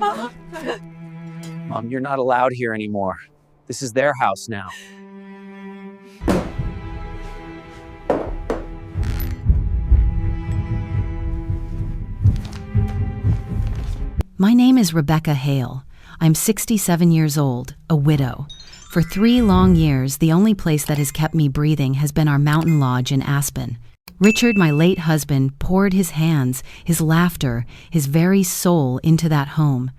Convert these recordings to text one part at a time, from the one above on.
Mom, you're not allowed here anymore. This is their house now. My name is Rebecca Hale. I'm 67 years old, a widow. For 3 long years, the only place that has kept me breathing has been our mountain lodge in Aspen. Richard, my late husband, poured his hands, his laughter, his very soul into that home.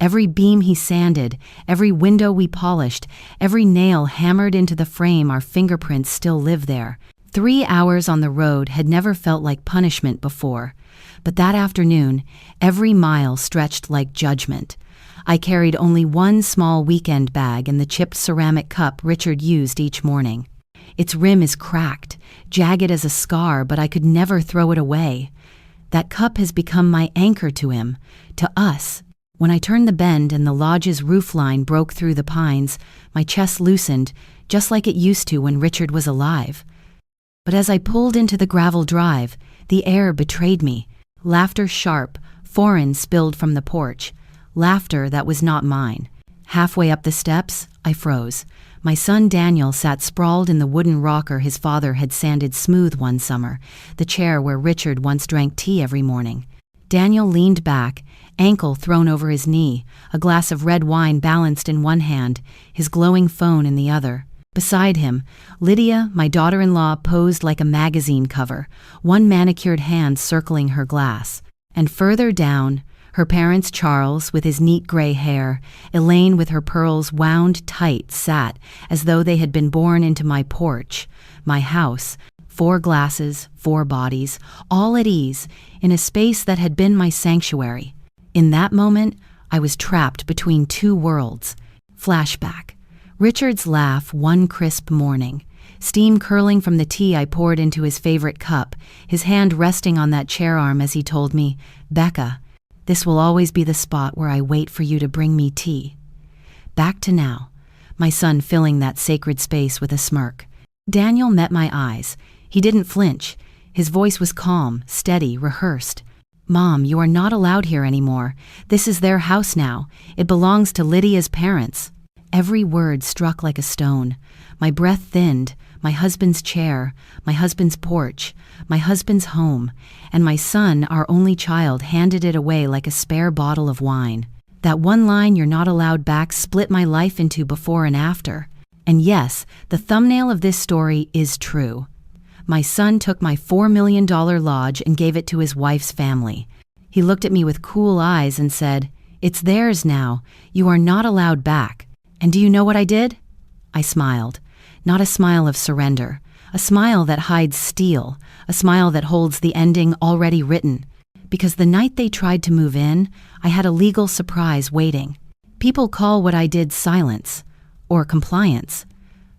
Every beam he sanded, every window we polished, every nail hammered into the frame, our fingerprints still live there. 3 hours on the road had never felt like punishment before. But that afternoon, every mile stretched like judgment. I carried only one small weekend bag and the chipped ceramic cup Richard used each morning. Its rim is cracked, jagged as a scar, but I could never throw it away. That cup has become my anchor to him, to us. When I turned the bend and the lodge's roofline broke through the pines, my chest loosened, just like it used to when Richard was alive. But as I pulled into the gravel drive, the air betrayed me. Laughter sharp, foreign spilled from the porch. Laughter that was not mine. Halfway up the steps, I froze. My son Daniel sat sprawled in the wooden rocker his father had sanded smooth one summer, the chair where Richard once drank tea every morning. Daniel leaned back, ankle thrown over his knee, a glass of red wine balanced in one hand, his glowing phone in the other. Beside him, Lydia, my daughter-in-law, posed like a magazine cover, one manicured hand circling her glass. And further down, her parents, Charles with his neat gray hair, Elaine with her pearls wound tight, sat as though they had been born into my porch, my house, 4 glasses, 4 bodies, all at ease, in a space that had been my sanctuary. In that moment, I was trapped between 2 worlds. Flashback. Richard's laugh one crisp morning, steam curling from the tea I poured into his favorite cup, his hand resting on that chair arm as he told me, "Becca, this will always be the spot where I wait for you to bring me tea." Back to now, my son filling that sacred space with a smirk. Daniel met my eyes. He didn't flinch. His voice was calm, steady, rehearsed. "Mom, you are not allowed here anymore. This is their house now. It belongs to Lydia's parents." Every word struck like a stone. My breath thinned. My husband's chair, my husband's porch, my husband's home, and my son, our only child, handed it away like a spare bottle of wine. That one line, "You're not allowed back," split my life into before and after. And yes, the thumbnail of this story is true. My son took my $4 million lodge and gave it to his wife's family. He looked at me with cool eyes and said, "It's theirs now. You are not allowed back." And do you know what I did? I smiled. Not a smile of surrender, a smile that hides steel, a smile that holds the ending already written. Because the night they tried to move in, I had a legal surprise waiting. People call what I did silence, or compliance.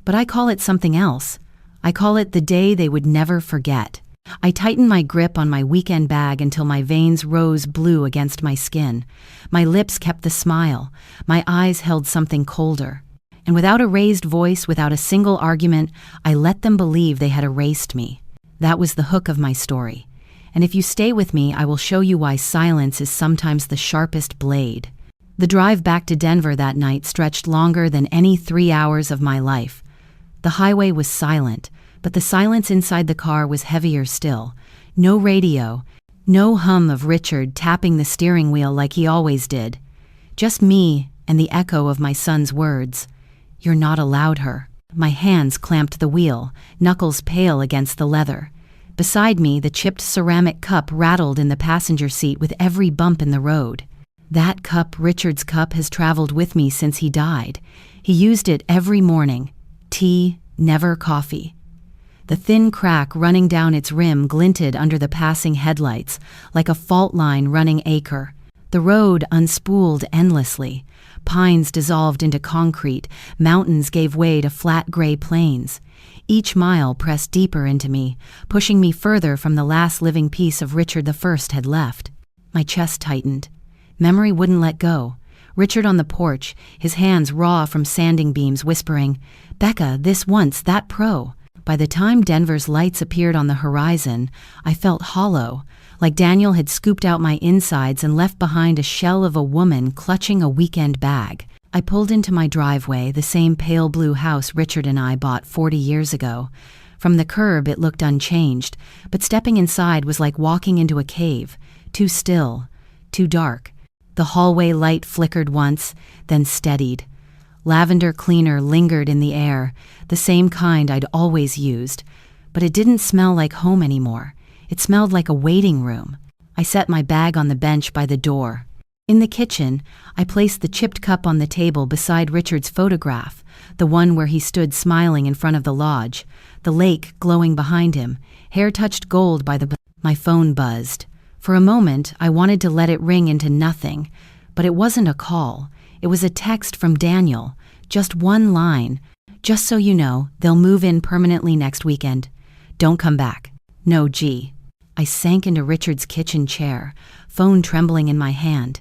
But I call it something else. I call it the day they would never forget. I tightened my grip on my weekend bag until my veins rose blue against my skin. My lips kept the smile. My eyes held something colder. And without a raised voice, without a single argument, I let them believe they had erased me. That was the hook of my story. And if you stay with me, I will show you why silence is sometimes the sharpest blade. The drive back to Denver that night stretched longer than any 3 hours of my life. The highway was silent, but the silence inside the car was heavier still. No radio, no hum of Richard tapping the steering wheel like he always did. Just me and the echo of my son's words. "You're not allowed her." My hands clamped the wheel, knuckles pale against the leather. Beside me, the chipped ceramic cup rattled in the passenger seat with every bump in the road. That cup, Richard's cup, has traveled with me since he died. He used it every morning. Tea, never coffee. The thin crack running down its rim glinted under the passing headlights, like a fault line running acre. The road unspooled endlessly. Pines dissolved into concrete, mountains gave way to flat gray plains. Each mile pressed deeper into me, pushing me further from the last living piece of Richard I had left. My chest tightened. Memory wouldn't let go. Richard on the porch, his hands raw from sanding beams, whispering, "Becca, this once, that pro." By the time Denver's lights appeared on the horizon, I felt hollow, like Daniel had scooped out my insides and left behind a shell of a woman clutching a weekend bag. I pulled into my driveway, the same pale blue house Richard and I bought 40 years ago. From the curb, it looked unchanged, but stepping inside was like walking into a cave. Too still, too dark. The hallway light flickered once, then steadied. Lavender cleaner lingered in the air, the same kind I'd always used, but it didn't smell like home anymore. It smelled like a waiting room. I set my bag on the bench by the door. In the kitchen, I placed the chipped cup on the table beside Richard's photograph, the one where he stood smiling in front of the lodge, the lake glowing behind him, hair touched gold by the... My phone buzzed. For a moment, I wanted to let it ring into nothing, but it wasn't a call. It was a text from Daniel, just one line. "Just so you know, they'll move in permanently next weekend. Don't come back. No G." I sank into Richard's kitchen chair, phone trembling in my hand.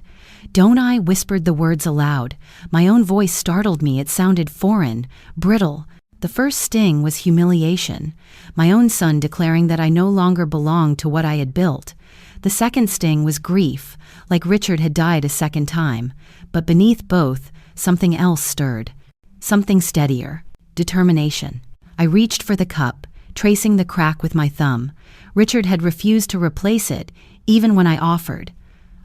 "Don't I?" whispered the words aloud. My own voice startled me. It sounded foreign, brittle. The first sting was humiliation, my own son declaring that I no longer belonged to what I had built. The second sting was grief, like Richard had died a second time. But beneath both, something else stirred. Something steadier. Determination. I reached for the cup, tracing the crack with my thumb. Richard had refused to replace it, even when I offered.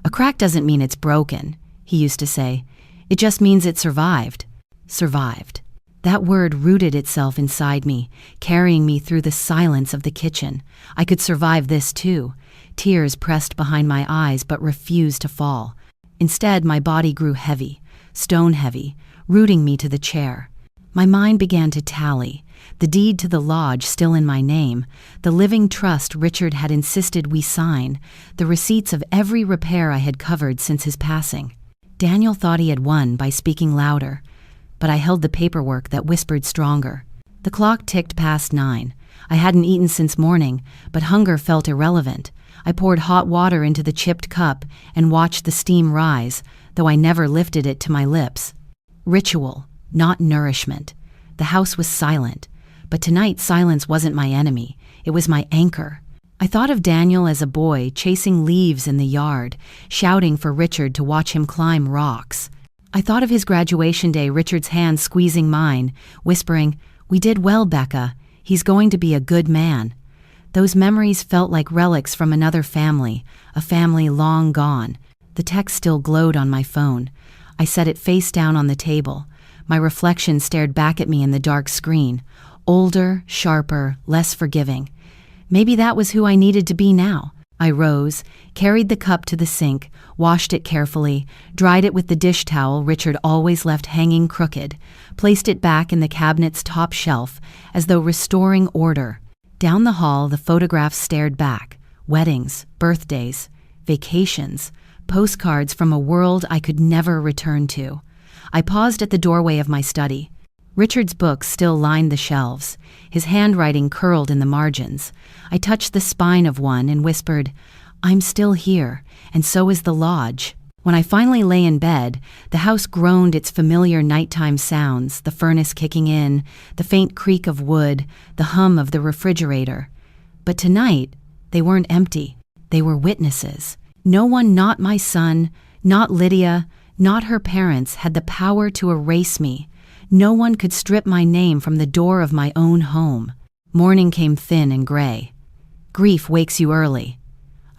"A crack doesn't mean it's broken," he used to say. "It just means it survived." Survived. That word rooted itself inside me, carrying me through the silence of the kitchen. I could survive this too. Tears pressed behind my eyes but refused to fall. Instead, my body grew heavy, stone heavy, rooting me to the chair. My mind began to tally. The deed to the lodge still in my name, the living trust Richard had insisted we sign, the receipts of every repair I had covered since his passing. Daniel thought he had won by speaking louder, but I held the paperwork that whispered stronger. The clock ticked past 9. I hadn't eaten since morning, but hunger felt irrelevant. I poured hot water into the chipped cup and watched the steam rise, though I never lifted it to my lips. Ritual, not nourishment. The house was silent, but tonight silence wasn't my enemy. It was my anchor. I thought of Daniel as a boy chasing leaves in the yard, shouting for Richard to watch him climb rocks. I thought of his graduation day, Richard's hand squeezing mine, whispering, "We did well, Becca. He's going to be a good man." Those memories felt like relics from another family, a family long gone. The text still glowed on my phone. I set it face down on the table. My reflection stared back at me in the dark screen. Older, sharper, less forgiving. Maybe that was who I needed to be now. I rose, carried the cup to the sink, washed it carefully, dried it with the dish towel Richard always left hanging crooked, placed it back in the cabinet's top shelf, as though restoring order. Down the hall, the photographs stared back. Weddings, birthdays, vacations, postcards from a world I could never return to. I paused at the doorway of my study. Richard's books still lined the shelves, his handwriting curled in the margins. I touched the spine of one and whispered, "I'm still here, and so is the lodge." When I finally lay in bed, the house groaned its familiar nighttime sounds, the furnace kicking in, the faint creak of wood, the hum of the refrigerator. But tonight, they weren't empty. They were witnesses. No one, not my son, not Lydia, not her parents, had the power to erase me. No one could strip my name from the door of my own home. Morning came thin and gray. Grief wakes you early.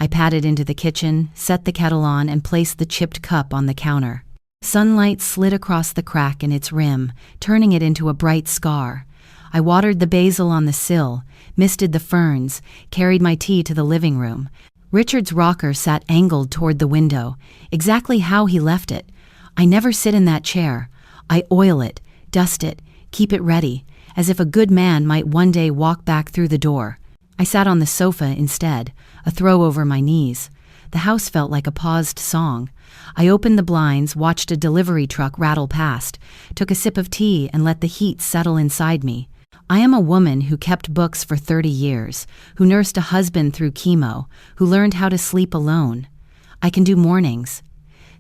I padded into the kitchen, set the kettle on, and placed the chipped cup on the counter. Sunlight slid across the crack in its rim, turning it into a bright scar. I watered the basil on the sill, misted the ferns, carried my tea to the living room. Richard's rocker sat angled toward the window, exactly how he left it. I never sit in that chair. I oil it, dust it, keep it ready, as if a good man might one day walk back through the door. I sat on the sofa instead, a throw over my knees. The house felt like a paused song. I opened the blinds, watched a delivery truck rattle past, took a sip of tea, and let the heat settle inside me. I am a woman who kept books for 30 years, who nursed a husband through chemo, who learned how to sleep alone. I can do mornings.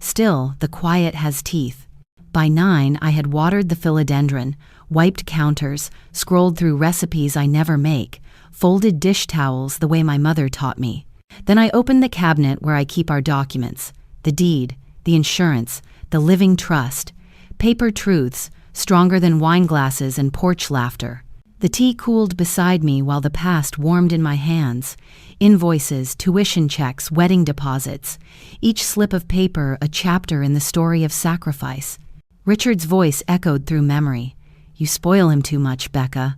Still, the quiet has teeth. By 9, I had watered the philodendron, wiped counters, scrolled through recipes I never make, folded dish towels the way my mother taught me. Then I opened the cabinet where I keep our documents, the deed, the insurance, the living trust, paper truths, stronger than wine glasses and porch laughter. The tea cooled beside me while the past warmed in my hands. Invoices, tuition checks, wedding deposits. Each slip of paper a chapter in the story of sacrifice. Richard's voice echoed through memory. "You spoil him too much, Becca."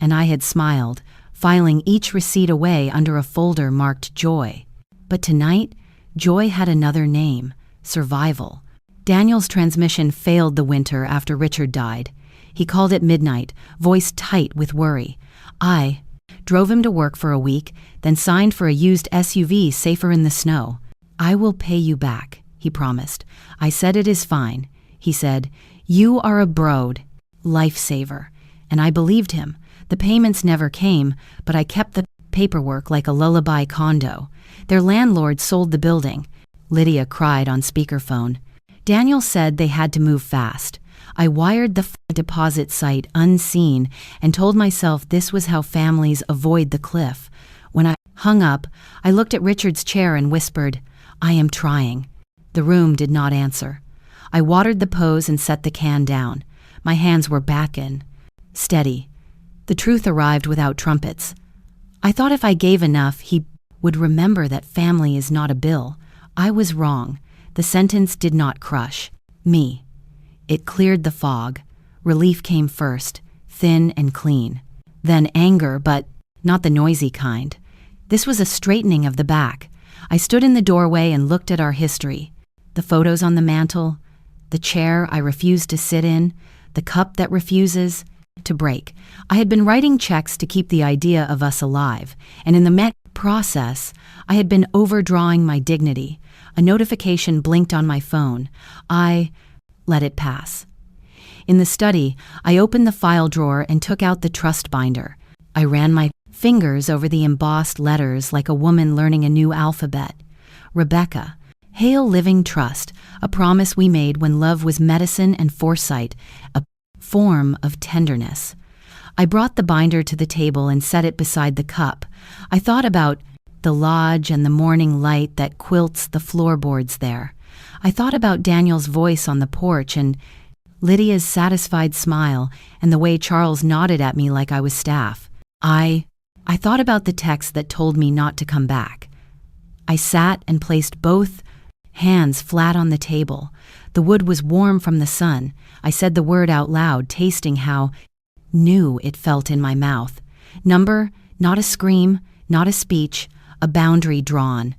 And I had smiled, filing each receipt away under a folder marked Joy. But tonight, Joy had another name: survival. Daniel's transmission failed the winter after Richard died. He called at midnight, voice tight with worry. I drove him to work for a week, then signed for a used SUV safer in the snow. "I will pay you back," he promised. I said, "It is fine." He said, "You are a broad lifesaver." And I believed him. The payments never came, but I kept the paperwork like a lullaby condo. Their landlord sold the building. Lydia cried on speakerphone. Daniel said they had to move fast. I wired the deposit site unseen and told myself this was how families avoid the cliff. When I hung up, I looked at Richard's chair and whispered, "I am trying." The room did not answer. I watered the pose and set the can down. My hands were back in. Steady. The truth arrived without trumpets. I thought if I gave enough, he would remember that family is not a bill. I was wrong. The sentence did not crush me. It cleared the fog. Relief came first, thin and clean. Then anger, but not the noisy kind. This was a straightening of the back. I stood in the doorway and looked at our history. The photos on the mantel, the chair I refused to sit in, the cup that refuses to break. I had been writing checks to keep the idea of us alive, and in the process, I had been overdrawing my dignity. A notification blinked on my phone. I let it pass. In the study, I opened the file drawer and took out the trust binder. I ran my fingers over the embossed letters like a woman learning a new alphabet. Rebecca, Hail Living Trust, a promise we made when love was medicine and foresight, a form of tenderness. I brought the binder to the table and set it beside the cup. I thought about the lodge and the morning light that quilts the floorboards there. I thought about Daniel's voice on the porch and Lydia's satisfied smile and the way Charles nodded at me like I was staff. I thought about the text that told me not to come back. I sat and placed both hands flat on the table. The wood was warm from the sun. I said the word out loud, tasting how new it felt in my mouth. Number, not a scream, not a speech, a boundary drawn.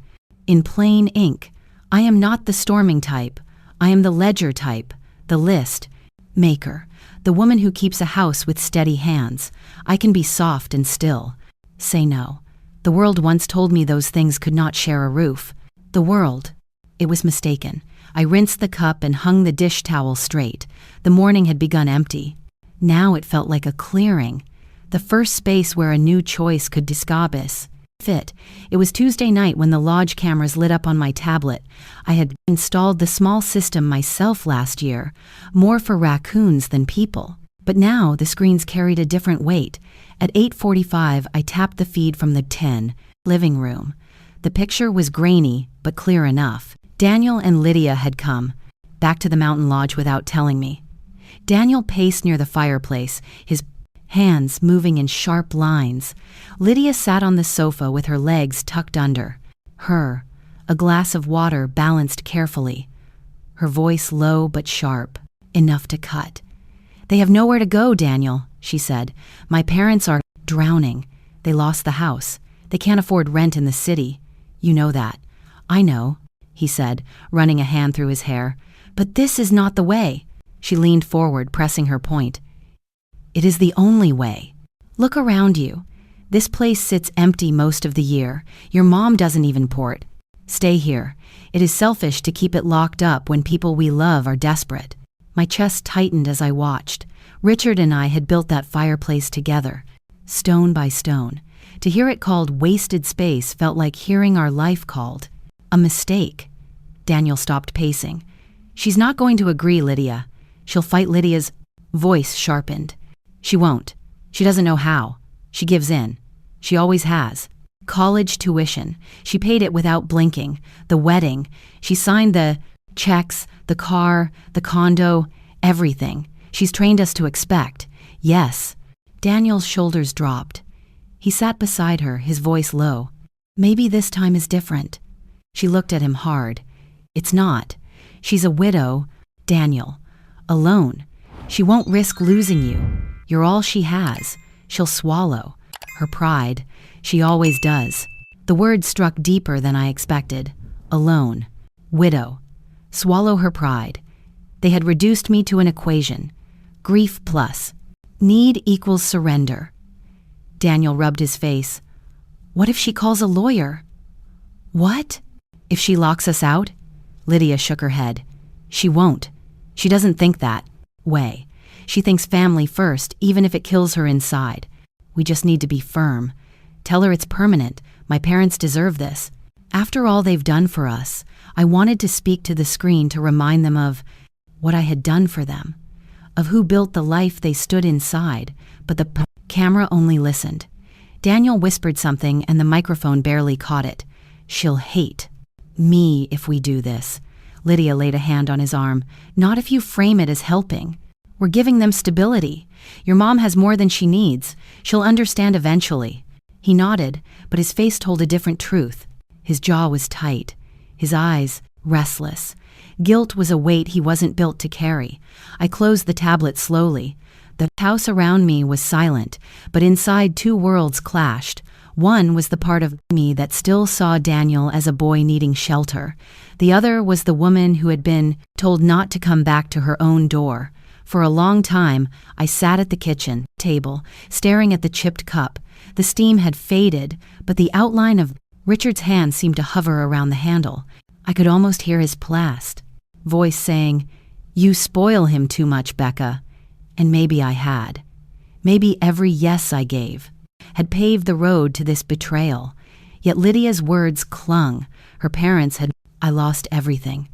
In plain ink, I am not the storming type. I am the ledger type, the list maker, the woman who keeps a house with steady hands. I can be soft and still. Say no. The world once told me those things could not share a roof. The world. It was mistaken. I rinsed the cup and hung the dish towel straight. The morning had begun empty. Now it felt like a clearing, the first space where a new choice could discabis fit. It was Tuesday night when the lodge cameras lit up on my tablet. I had installed the small system myself last year, more for raccoons than people. But now the screens carried a different weight. At 8:45, I tapped the feed from the 10 living room. The picture was grainy, but clear enough. Daniel and Lydia had come back to the mountain lodge without telling me. Daniel paced near the fireplace, his hands moving in sharp lines. Lydia sat on the sofa with her legs tucked under her, a glass of water balanced carefully. Her voice low but sharp, enough to cut. "They have nowhere to go, Daniel," she said. "My parents are drowning. They lost the house. They can't afford rent in the city. You know that." "I know," he said, running a hand through his hair. "But this is not the way." She leaned forward, pressing her point. "It is the only way. Look around you. This place sits empty most of the year. Your mom doesn't even port. Stay here. It is selfish to keep it locked up when people we love are desperate." My chest tightened as I watched. Richard and I had built that fireplace together, stone by stone. To hear it called wasted space felt like hearing our life called a mistake. Daniel stopped pacing. "She's not going to agree, Lydia. She'll fight." Lydia's voice sharpened. "She won't. She doesn't know how. She gives in. She always has." College tuition. She paid it without blinking. The wedding. She signed the checks, the car, the condo, everything. She's trained us to expect. Yes. Daniel's shoulders dropped. He sat beside her, his voice low. Maybe this time is different. She looked at him hard. It's not. She's a widow, Daniel. Alone. She won't risk losing you. You're all she has. She'll swallow. Her pride. She always does. The word struck deeper than I expected. Alone. Widow. Swallow her pride. They had reduced me to an equation. Grief plus need equals surrender. Daniel rubbed his face. What if she calls a lawyer? What? If she locks us out? Lydia shook her head. She won't. She doesn't think that way. She thinks family first, even if it kills her inside. We just need to be firm. Tell her it's permanent. My parents deserve this. After all they've done for us, I wanted to speak to the screen to remind them of what I had done for them, of who built the life they stood inside, but the camera only listened. Daniel whispered something and the microphone barely caught it. She'll hate me if we do this. Lydia laid a hand on his arm. Not if you frame it as helping. We're giving them stability. Your mom has more than she needs. She'll understand eventually. He nodded, but his face told a different truth. His jaw was tight, his eyes restless. Guilt was a weight he wasn't built to carry. I closed the tablet slowly. The house around me was silent, but inside two worlds clashed. One was the part of me that still saw Daniel as a boy needing shelter. The other was the woman who had been told not to come back to her own door. For a long time, I sat at the kitchen table, staring at the chipped cup. The steam had faded, but the outline of Richard's hand seemed to hover around the handle. I could almost hear his plast voice saying, "You spoil him too much, Becca." And maybe I had. Maybe every yes I gave had paved the road to this betrayal. Yet Lydia's words clung. Her parents had. I lost everything.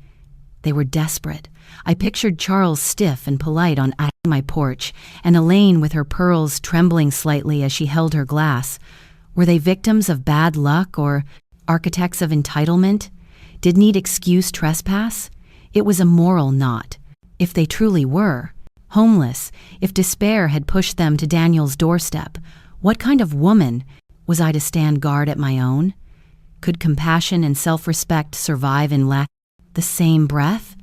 They were desperate. I pictured Charles stiff and polite on my porch, and Elaine with her pearls trembling slightly as she held her glass. Were they victims of bad luck or architects of entitlement? Did need excuse trespass? It was a moral knot. If they truly were homeless, if despair had pushed them to Daniel's doorstep, what kind of woman was I to stand guard at my own? Could compassion and self-respect survive in the same breath?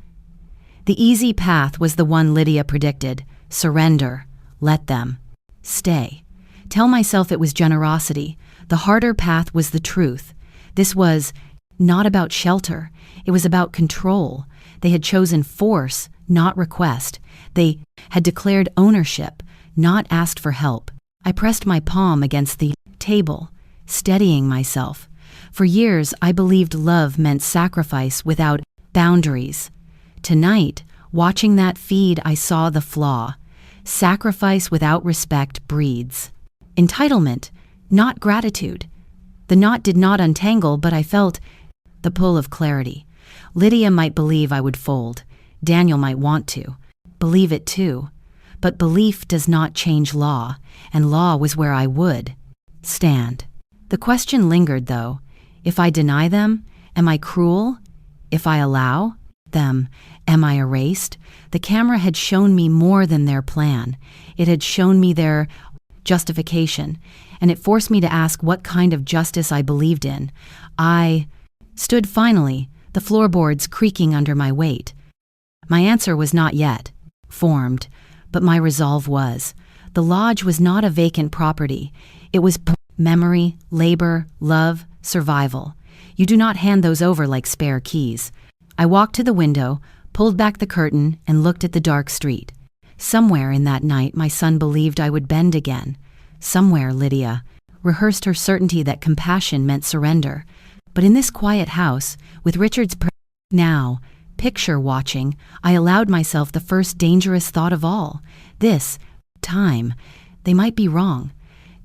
The easy path was the one Lydia predicted. Surrender. Let them. Stay. Tell myself it was generosity. The harder path was the truth. This was not about shelter. It was about control. They had chosen force, not request. They had declared ownership, not asked for help. I pressed my palm against the table, steadying myself. For years, I believed love meant sacrifice without boundaries. Tonight, watching that feed, I saw the flaw. Sacrifice without respect breeds entitlement, not gratitude. The knot did not untangle, but I felt the pull of clarity. Lydia might believe I would fold. Daniel might want to. Believe it too. But belief does not change law, and law was where I would stand. The question lingered, though. If I deny them, am I cruel? If I allow them, am I erased? The camera had shown me more than their plan. It had shown me their justification, and it forced me to ask what kind of justice I believed in. I stood finally, the floorboards creaking under my weight. My answer was not yet formed, but my resolve was. The lodge was not a vacant property. It was memory, labor, love, survival. You do not hand those over like spare keys. I walked to the window, pulled back the curtain, and looked at the dark street. Somewhere in that night, my son believed I would bend again. Somewhere, Lydia rehearsed her certainty that compassion meant surrender. But in this quiet house, with Richard's now picture watching, I allowed myself the first dangerous thought of all. This time, they might be wrong.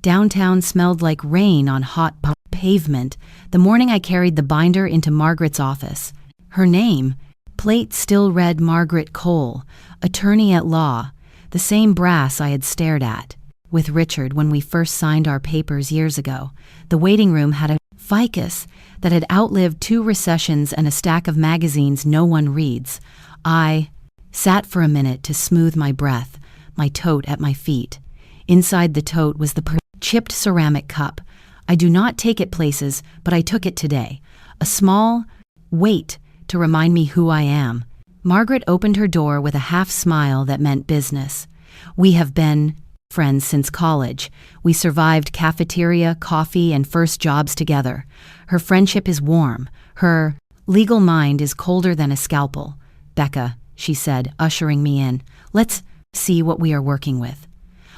Downtown smelled like rain on hot pavement the morning I carried the binder into Margaret's office. Her name, plate still read Margaret Cole, attorney at law, the same brass I had stared at. with Richard when we first signed our papers years ago. The waiting room had a ficus that had outlived 2 recessions and a stack of magazines no one reads. I sat for a minute to smooth my breath, my tote at my feet. Inside the tote was the chipped ceramic cup. I do not take it places, but I took it today. A small weight to remind me who I am. Margaret opened her door with a half smile that meant business. We have been friends since college. We survived cafeteria, coffee, and first jobs together. Her friendship is warm. Her legal mind is colder than a scalpel. Becca, she said, ushering me in. Let's see what we are working with.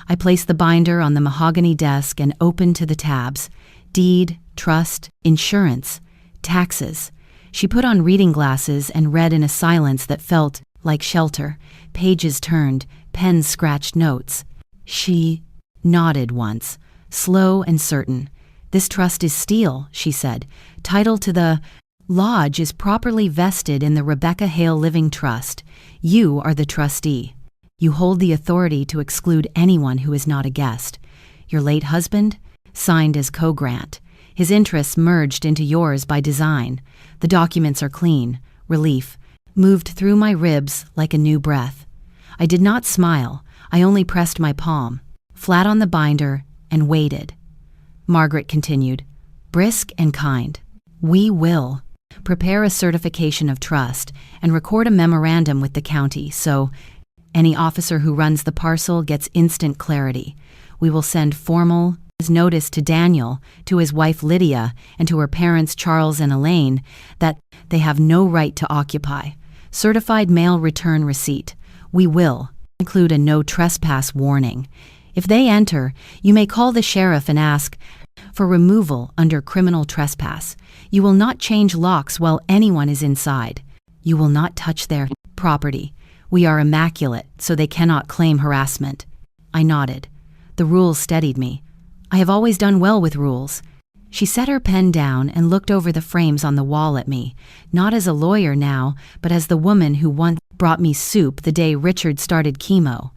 I placed the binder on the mahogany desk and opened to the tabs. Deed, trust, insurance, taxes. She put on reading glasses and read in a silence that felt like shelter. Pages turned, pens scratched notes. She nodded once, slow and certain. This trust is steel, she said. Title to the lodge is properly vested in the Rebecca Hale Living Trust. You are the trustee. You hold the authority to exclude anyone who is not a guest. Your late husband signed as co-grant. His interests merged into yours by design. The documents are clean. Relief moved through my ribs like a new breath. I did not smile. I only pressed my palm, flat on the binder, and waited. Margaret continued, brisk and kind. We will prepare a certification of trust and record a memorandum with the county so any officer who runs the parcel gets instant clarity. We will send formal notice to Daniel, to his wife Lydia, and to her parents Charles and Elaine that they have no right to occupy. Certified mail return receipt. We will include a no trespass warning. If they enter, you may call the sheriff and ask for removal under criminal trespass. You will not change locks while anyone is inside. You will not touch their property. We are immaculate, so they cannot claim harassment. I nodded. The rules steadied me. I have always done well with rules. She set her pen down and looked over the frames on the wall at me, not as a lawyer now, but as the woman who once brought me soup the day Richard started chemo.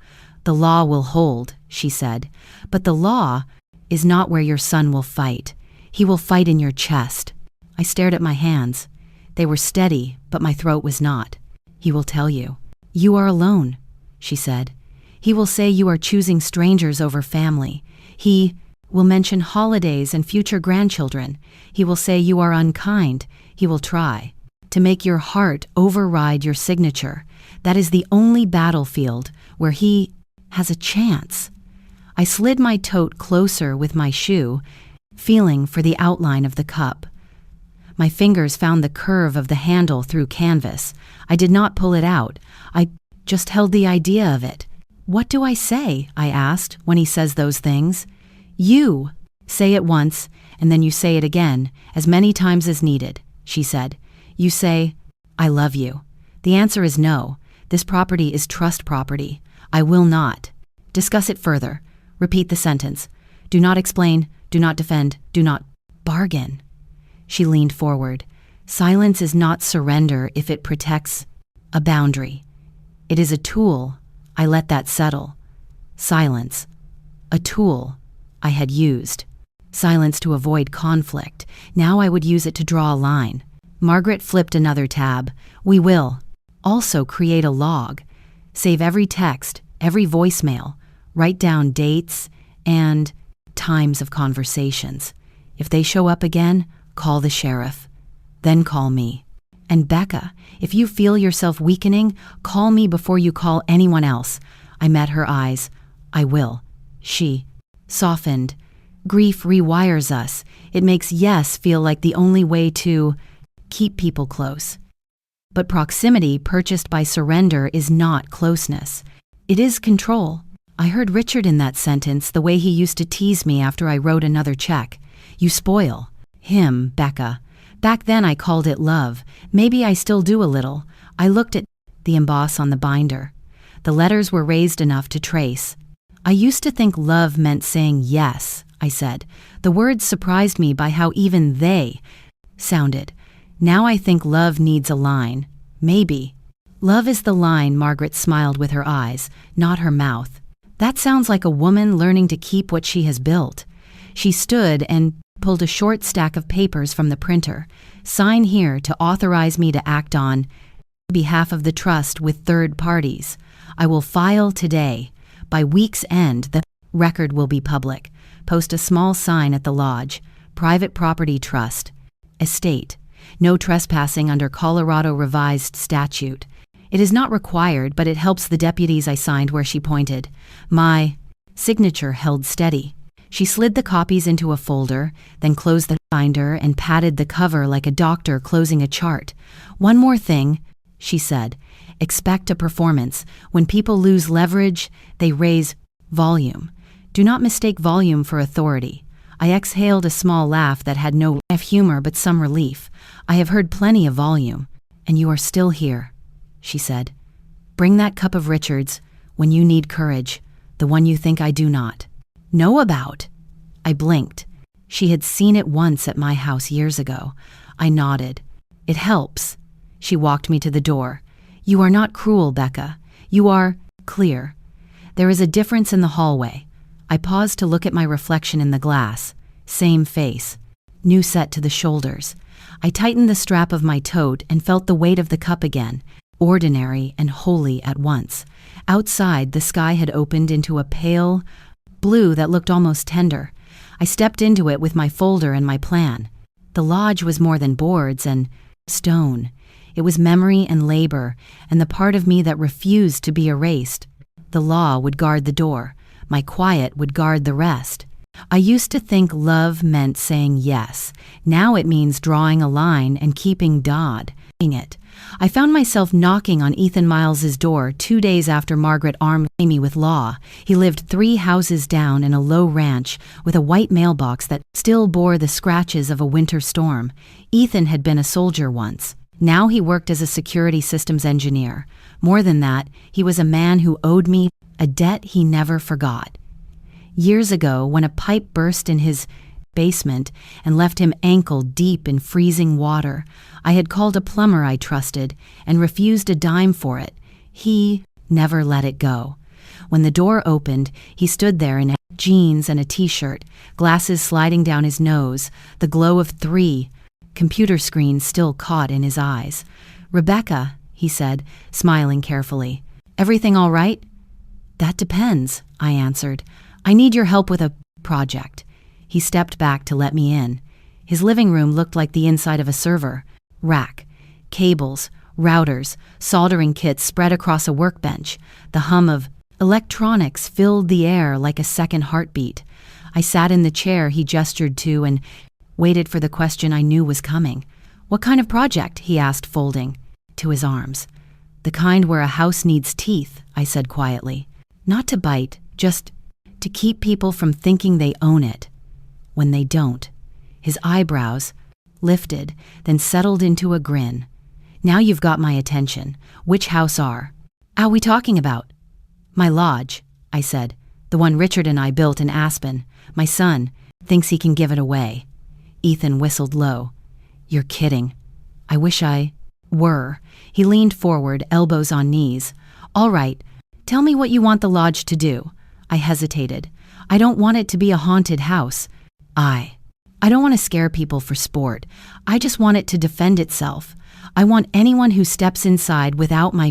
The law will hold, she said, but the law is not where your son will fight. He will fight in your chest. I stared at my hands. They were steady, but my throat was not. He will tell you. You are alone, she said. He will say you are choosing strangers over family. He will mention holidays and future grandchildren. He will say you are unkind. He will try to make your heart override your signature. That is the only battlefield where he has a chance. I slid my tote closer with my shoe, feeling for the outline of the cup. My fingers found the curve of the handle through canvas. I did not pull it out. I just held the idea of it. What do I say? I asked, when he says those things. You say it once, and then you say it again, as many times as needed, she said. You say, I love you. The answer is no. This property is trust property. I will not. Discuss it further. Repeat the sentence. Do not explain, do not defend, do not bargain. She leaned forward. Silence is not surrender if it protects a boundary. It is a tool. I let that settle. Silence. A tool I had used. Silence to avoid conflict. Now I would use it to draw a line. Margaret flipped another tab. We will also create a log. Save every text, every voicemail. Write down dates and times of conversations. If they show up again, call the sheriff. Then call me. And Becca, if you feel yourself weakening, call me before you call anyone else. I met her eyes. I will. She softened. Grief rewires us. It makes yes feel like the only way to keep people close. But proximity purchased by surrender is not closeness. It is control. I heard Richard in that sentence the way he used to tease me after I wrote another check. You spoil him, Becca. Back then I called it love. Maybe I still do a little. I looked at the emboss on the binder. The letters were raised enough to trace. I used to think love meant saying yes, I said. The words surprised me by how even they sounded. Now I think love needs a line. Maybe. Love is the line, Margaret smiled with her eyes, not her mouth. That sounds like a woman learning to keep what she has built. She stood and pulled a short stack of papers from the printer. Sign here to authorize me to act on behalf of the trust with third parties. I will file today. By week's end, the record will be public. Post a small sign at the lodge. Private property trust. Estate. No trespassing under Colorado revised statute. It is not required, but it helps the deputies. I signed where she pointed. My signature held steady. She slid the copies into a folder, then closed the binder and patted the cover like a doctor closing a chart. One more thing, she said. Expect a performance. When people lose leverage, they raise volume. Do not mistake volume for authority. I exhaled a small laugh that had no humor but some relief. I have heard plenty of volume, and you are still here, she said. Bring that cup of Richard's when you need courage, the one you think I do not know about. I blinked. She had seen it once at my house years ago. I nodded. It helps. She walked me to the door. You are not cruel, Becca. You are clear. There is a difference in the hallway. I paused to look at my reflection in the glass. Same face. New set to the shoulders. I tightened the strap of my tote and felt the weight of the cup again, ordinary and holy at once. Outside, the sky had opened into a pale blue that looked almost tender. I stepped into it with my folder and my plan. The lodge was more than boards and stone. It was memory and labor, and the part of me that refused to be erased. The law would guard the door. My quiet would guard the rest. I used to think love meant saying yes. Now it means drawing a line and keeping it. I found myself knocking on Ethan Miles's door 2 days after Margaret armed me with law. He lived 3 houses down in a low ranch with a white mailbox that still bore the scratches of a winter storm. Ethan had been a soldier once. Now he worked as a security systems engineer. More than that, he was a man who owed me a debt he never forgot. Years ago, when a pipe burst in his basement and left him ankle deep in freezing water, I had called a plumber I trusted and refused a dime for it. He never let it go. When the door opened, he stood there in jeans and a t-shirt, glasses sliding down his nose, the glow of 3 computer screens still caught in his eyes. Rebecca, he said, smiling carefully. Everything all right? That depends, I answered. I need your help with a project. He stepped back to let me in. His living room looked like the inside of a server. Rack, cables, routers, soldering kits spread across a workbench. The hum of electronics filled the air like a second heartbeat. I sat in the chair he gestured to and waited for the question I knew was coming. What kind of project? He asked, folding to his arms. The kind where a house needs teeth, I said quietly. Not to bite, just to keep people from thinking they own it when they don't. His eyebrows lifted, then settled into a grin. Now you've got my attention. Which house are we talking about? My lodge, I said. The one Richard and I built in Aspen. My son thinks he can give it away. Ethan whistled low. You're kidding. I wish I were. He leaned forward, elbows on knees. All right, tell me what you want the lodge to do. I hesitated. I don't want it to be a haunted house. I don't want to scare people for sport. I just want it to defend itself. I want anyone who steps inside without my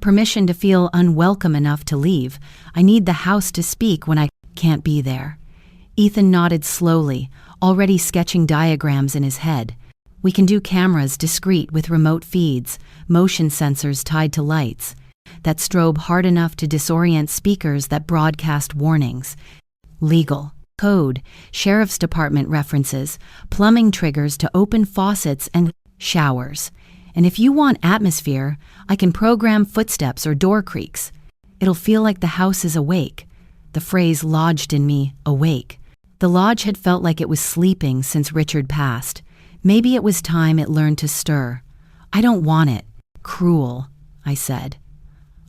permission to feel unwelcome enough to leave. I need the house to speak when I can't be there. Ethan nodded slowly, already sketching diagrams in his head. We can do cameras discreet with remote feeds, motion sensors tied to lights that strobe hard enough to disorient speakers that broadcast warnings. Legal, code, sheriff's department references, plumbing triggers to open faucets and showers. And if you want atmosphere, I can program footsteps or door creaks. It'll feel like the house is awake. The phrase lodged in me, awake. The lodge had felt like it was sleeping since Richard passed. Maybe it was time it learned to stir. I don't want it cruel, I said.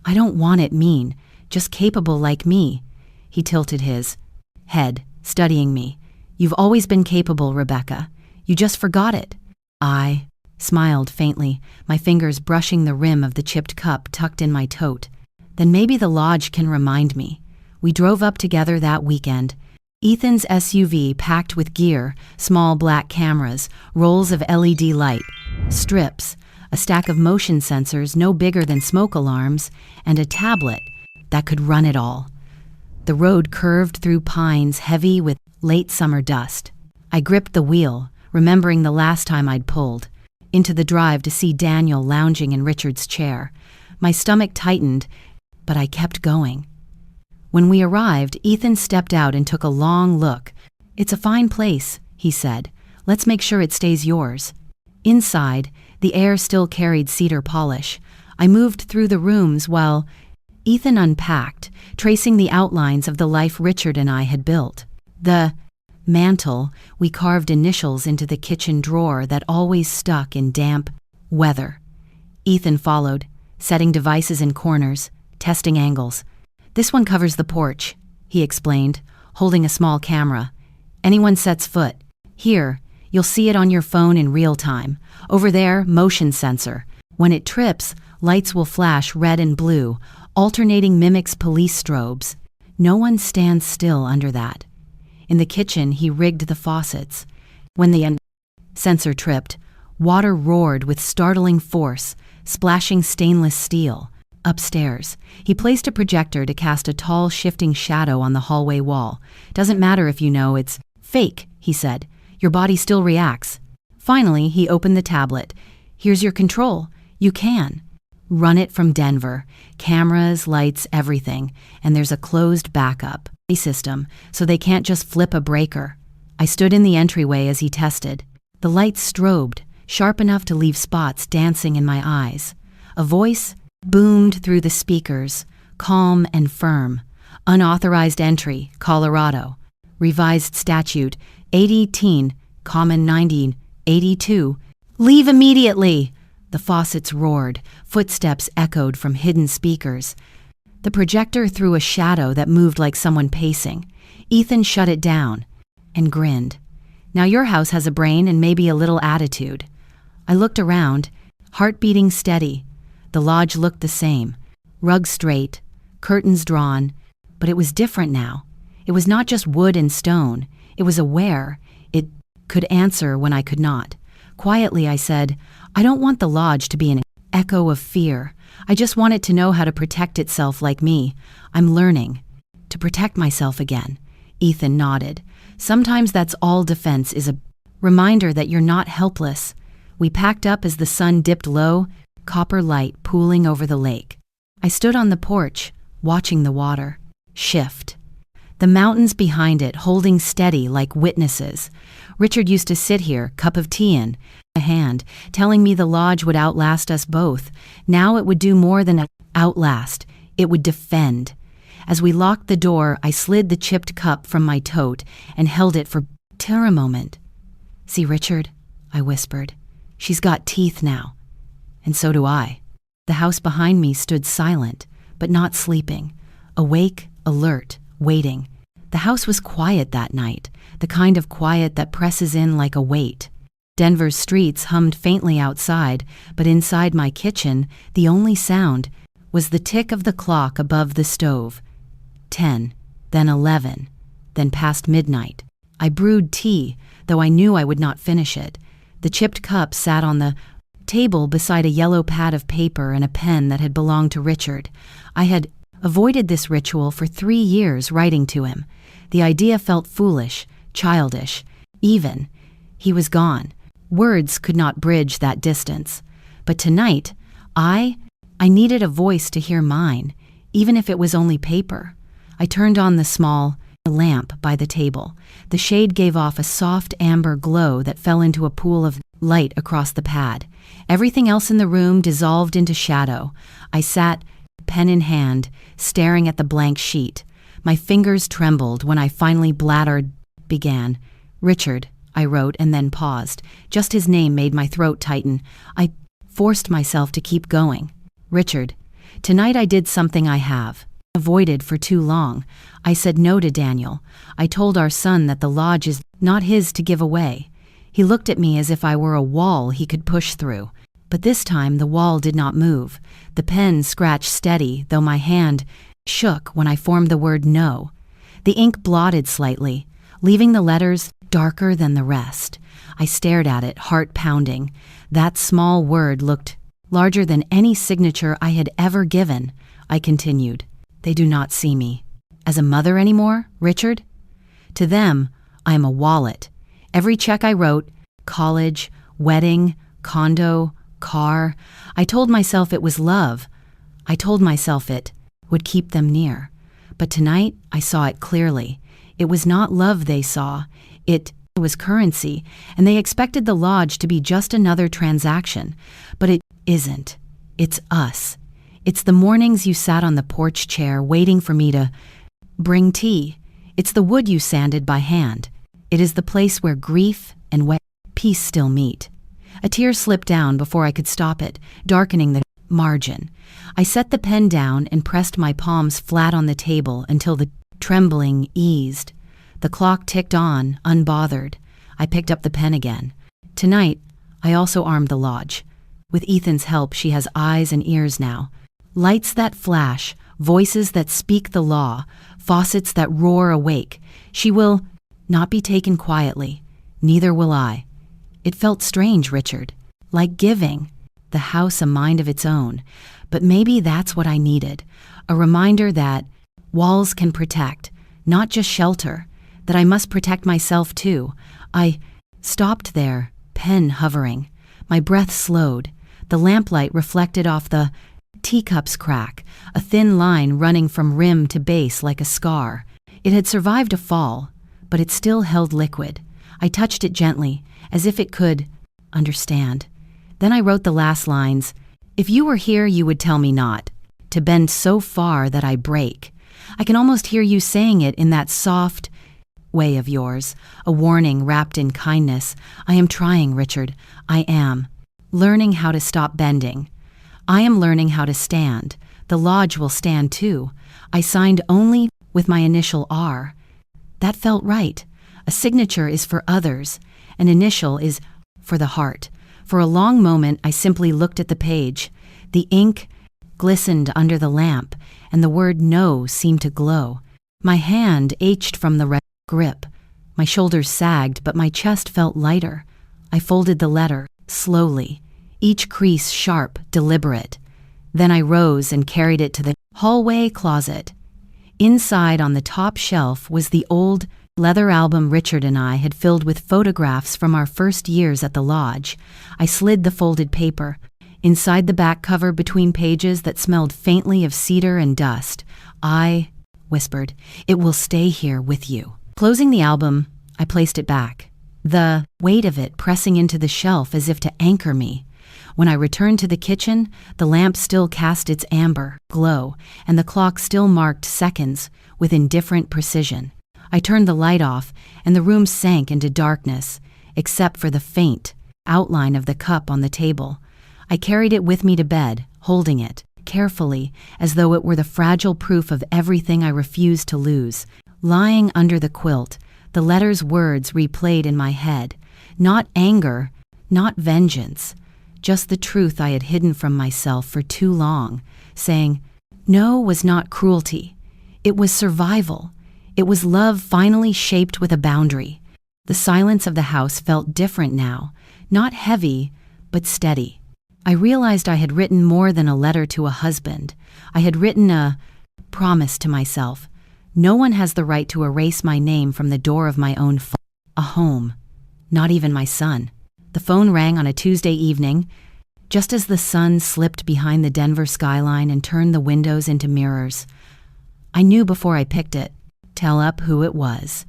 I don't want it mean, just capable like me. He tilted his head, studying me. You've always been capable, Rebecca. You just forgot it. I smiled faintly, my fingers brushing the rim of the chipped cup tucked in my tote. Then maybe the lodge can remind me. We drove up together that weekend. Ethan's SUV packed with gear, small black cameras, rolls of LED light, strips, a stack of motion sensors no bigger than smoke alarms, and a tablet that could run it all. The road curved through pines heavy with late summer dust. I gripped the wheel, remembering the last time I'd pulled into the drive to see Daniel lounging in Richard's chair. My stomach tightened, but I kept going. When we arrived, Ethan stepped out and took a long look. "It's a fine place," he said. "Let's make sure it stays yours." Inside, the air still carried cedar polish. I moved through the rooms while Ethan unpacked, tracing the outlines of the life Richard and I had built. The mantle, we carved initials into the kitchen drawer that always stuck in damp weather. Ethan followed, setting devices in corners, testing angles. "This one covers the porch," he explained, holding a small camera. "Anyone sets foot here, you'll see it on your phone in real time. Over there, motion sensor. When it trips, lights will flash red and blue, alternating mimics police strobes. No one stands still under that." In the kitchen, he rigged the faucets. When the sensor tripped, water roared with startling force, splashing stainless steel. Upstairs, he placed a projector to cast a tall, shifting shadow on the hallway wall. "Doesn't matter if you know it's fake," he said. "Your body still reacts." Finally, he opened the tablet. "Here's your control. You can run it from Denver. Cameras, lights, everything. And there's a closed backup system, so they can't just flip a breaker." I stood in the entryway as he tested. The lights strobed, sharp enough to leave spots dancing in my eyes. A voice boomed through the speakers, calm and firm. "Unauthorized entry, Colorado. Revised statute 818, common 1982. Leave immediately!" The faucets roared, footsteps echoed from hidden speakers. The projector threw a shadow that moved like someone pacing. Ethan shut it down and grinned. "Now your house has a brain and maybe a little attitude." I looked around, heart beating steady. The lodge looked the same, rug straight, curtains drawn, but it was different now. It was not just wood and stone. It was aware. It could answer when I could not. Quietly, I said, "I don't want the lodge to be an echo of fear. I just want it to know how to protect itself like me. I'm learning to protect myself again." Ethan nodded. "Sometimes that's all defense is, a reminder that you're not helpless." We packed up as the sun dipped low, copper light pooling over the lake. I stood on the porch, watching the water shift. The mountains behind it holding steady like witnesses. Richard used to sit here, cup of tea in a hand, telling me the lodge would outlast us both. Now it would do more than outlast. It would defend. As we locked the door, I slid the chipped cup from my tote and held it for a moment. "See, Richard," I whispered. "She's got teeth now. And so do I." The house behind me stood silent, but not sleeping. Awake, alert, waiting. The house was quiet that night, the kind of quiet that presses in like a weight. Denver's streets hummed faintly outside, but inside my kitchen, the only sound was the tick of the clock above the stove. 10, then 11, then past midnight. I brewed tea, though I knew I would not finish it. The chipped cup sat on the table beside a yellow pad of paper and a pen that had belonged to Richard. I had avoided this ritual for 3 years, writing to him. The idea felt foolish, childish, even. He was gone. Words could not bridge that distance. But tonight, I needed a voice to hear mine, even if it was only paper. I turned on the small lamp by the table. The shade gave off a soft amber glow that fell into a pool of light across the pad. Everything else in the room dissolved into shadow. I sat, pen in hand, staring at the blank sheet. My fingers trembled when I finally began. "Richard," I wrote and then paused. Just his name made my throat tighten. I forced myself to keep going. "Richard, tonight I did something I have avoided for too long. I said no to Daniel. I told our son that the lodge is not his to give away." He looked at me as if I were a wall he could push through. But this time the wall did not move. The pen scratched steady, though my hand shook when I formed the word no. The ink blotted slightly, leaving the letters darker than the rest. I stared at it, heart pounding. That small word looked larger than any signature I had ever given. I continued, "They do not see me as a mother anymore, Richard. To them, I am a wallet. Every check I wrote, college, wedding, condo, car, I told myself it was love. I told myself it would keep them near. But tonight, I saw it clearly. It was not love they saw. It was currency, and they expected the lodge to be just another transaction. But it isn't. It's us. It's the mornings you sat on the porch chair waiting for me to bring tea. It's the wood you sanded by hand. It is the place where grief and peace still meet." A tear slipped down before I could stop it, darkening the margin. I set the pen down and pressed my palms flat on the table until the trembling eased. The clock ticked on, unbothered. I picked up the pen again. Tonight, I also armed the lodge. With Ethan's help, she has eyes and ears now. Lights that flash, voices that speak the law, faucets that roar awake. She will not be taken quietly. Neither will I. It felt strange, Richard. Like giving the house a mind of its own. But maybe that's what I needed. A reminder that walls can protect, not just shelter. That I must protect myself too. I stopped there, pen hovering. My breath slowed. The lamplight reflected off the teacup's crack, a thin line running from rim to base like a scar. It had survived a fall, but it still held liquid. I touched it gently, as if it could understand. Then I wrote the last lines. "If you were here, you would tell me not to bend so far that I break." I can almost hear you saying it in that soft way of yours, a warning wrapped in kindness. I am trying, Richard. I am. Learning how to stop bending. I am learning how to stand. The lodge will stand too. I signed only with my initial R. That felt right. A signature is for others. An initial is for the heart. For a long moment, I simply looked at the page. The ink glistened under the lamp, and the word no seemed to glow. My hand ached from the grip. My shoulders sagged, but my chest felt lighter. I folded the letter, slowly, each crease sharp, deliberate. Then I rose and carried it to the hallway closet. Inside, on the top shelf, was the old leather album Richard and I had filled with photographs from our first years at the lodge. I slid the folded paper. Inside the back cover, between pages that smelled faintly of cedar and dust, I whispered, "It will stay here with you." Closing the album, I placed it back, the weight of it pressing into the shelf as if to anchor me. When I returned to the kitchen, the lamp still cast its amber glow, and the clock still marked seconds with indifferent precision. I turned the light off, and the room sank into darkness, except for the faint outline of the cup on the table. I carried it with me to bed, holding it, carefully, as though it were the fragile proof of everything I refused to lose. Lying under the quilt, the letter's words replayed in my head. Not anger, not vengeance, just the truth I had hidden from myself for too long, saying, no was not cruelty. It was survival. It was love finally shaped with a boundary. The silence of the house felt different now, not heavy, but steady. I realized I had written more than a letter to a husband. I had written a promise to myself. No one has the right to erase my name from the door of my own a home. Not even my son. The phone rang on a Tuesday evening, just as the sun slipped behind the Denver skyline and turned the windows into mirrors. I knew before I picked it. Tell up who it was.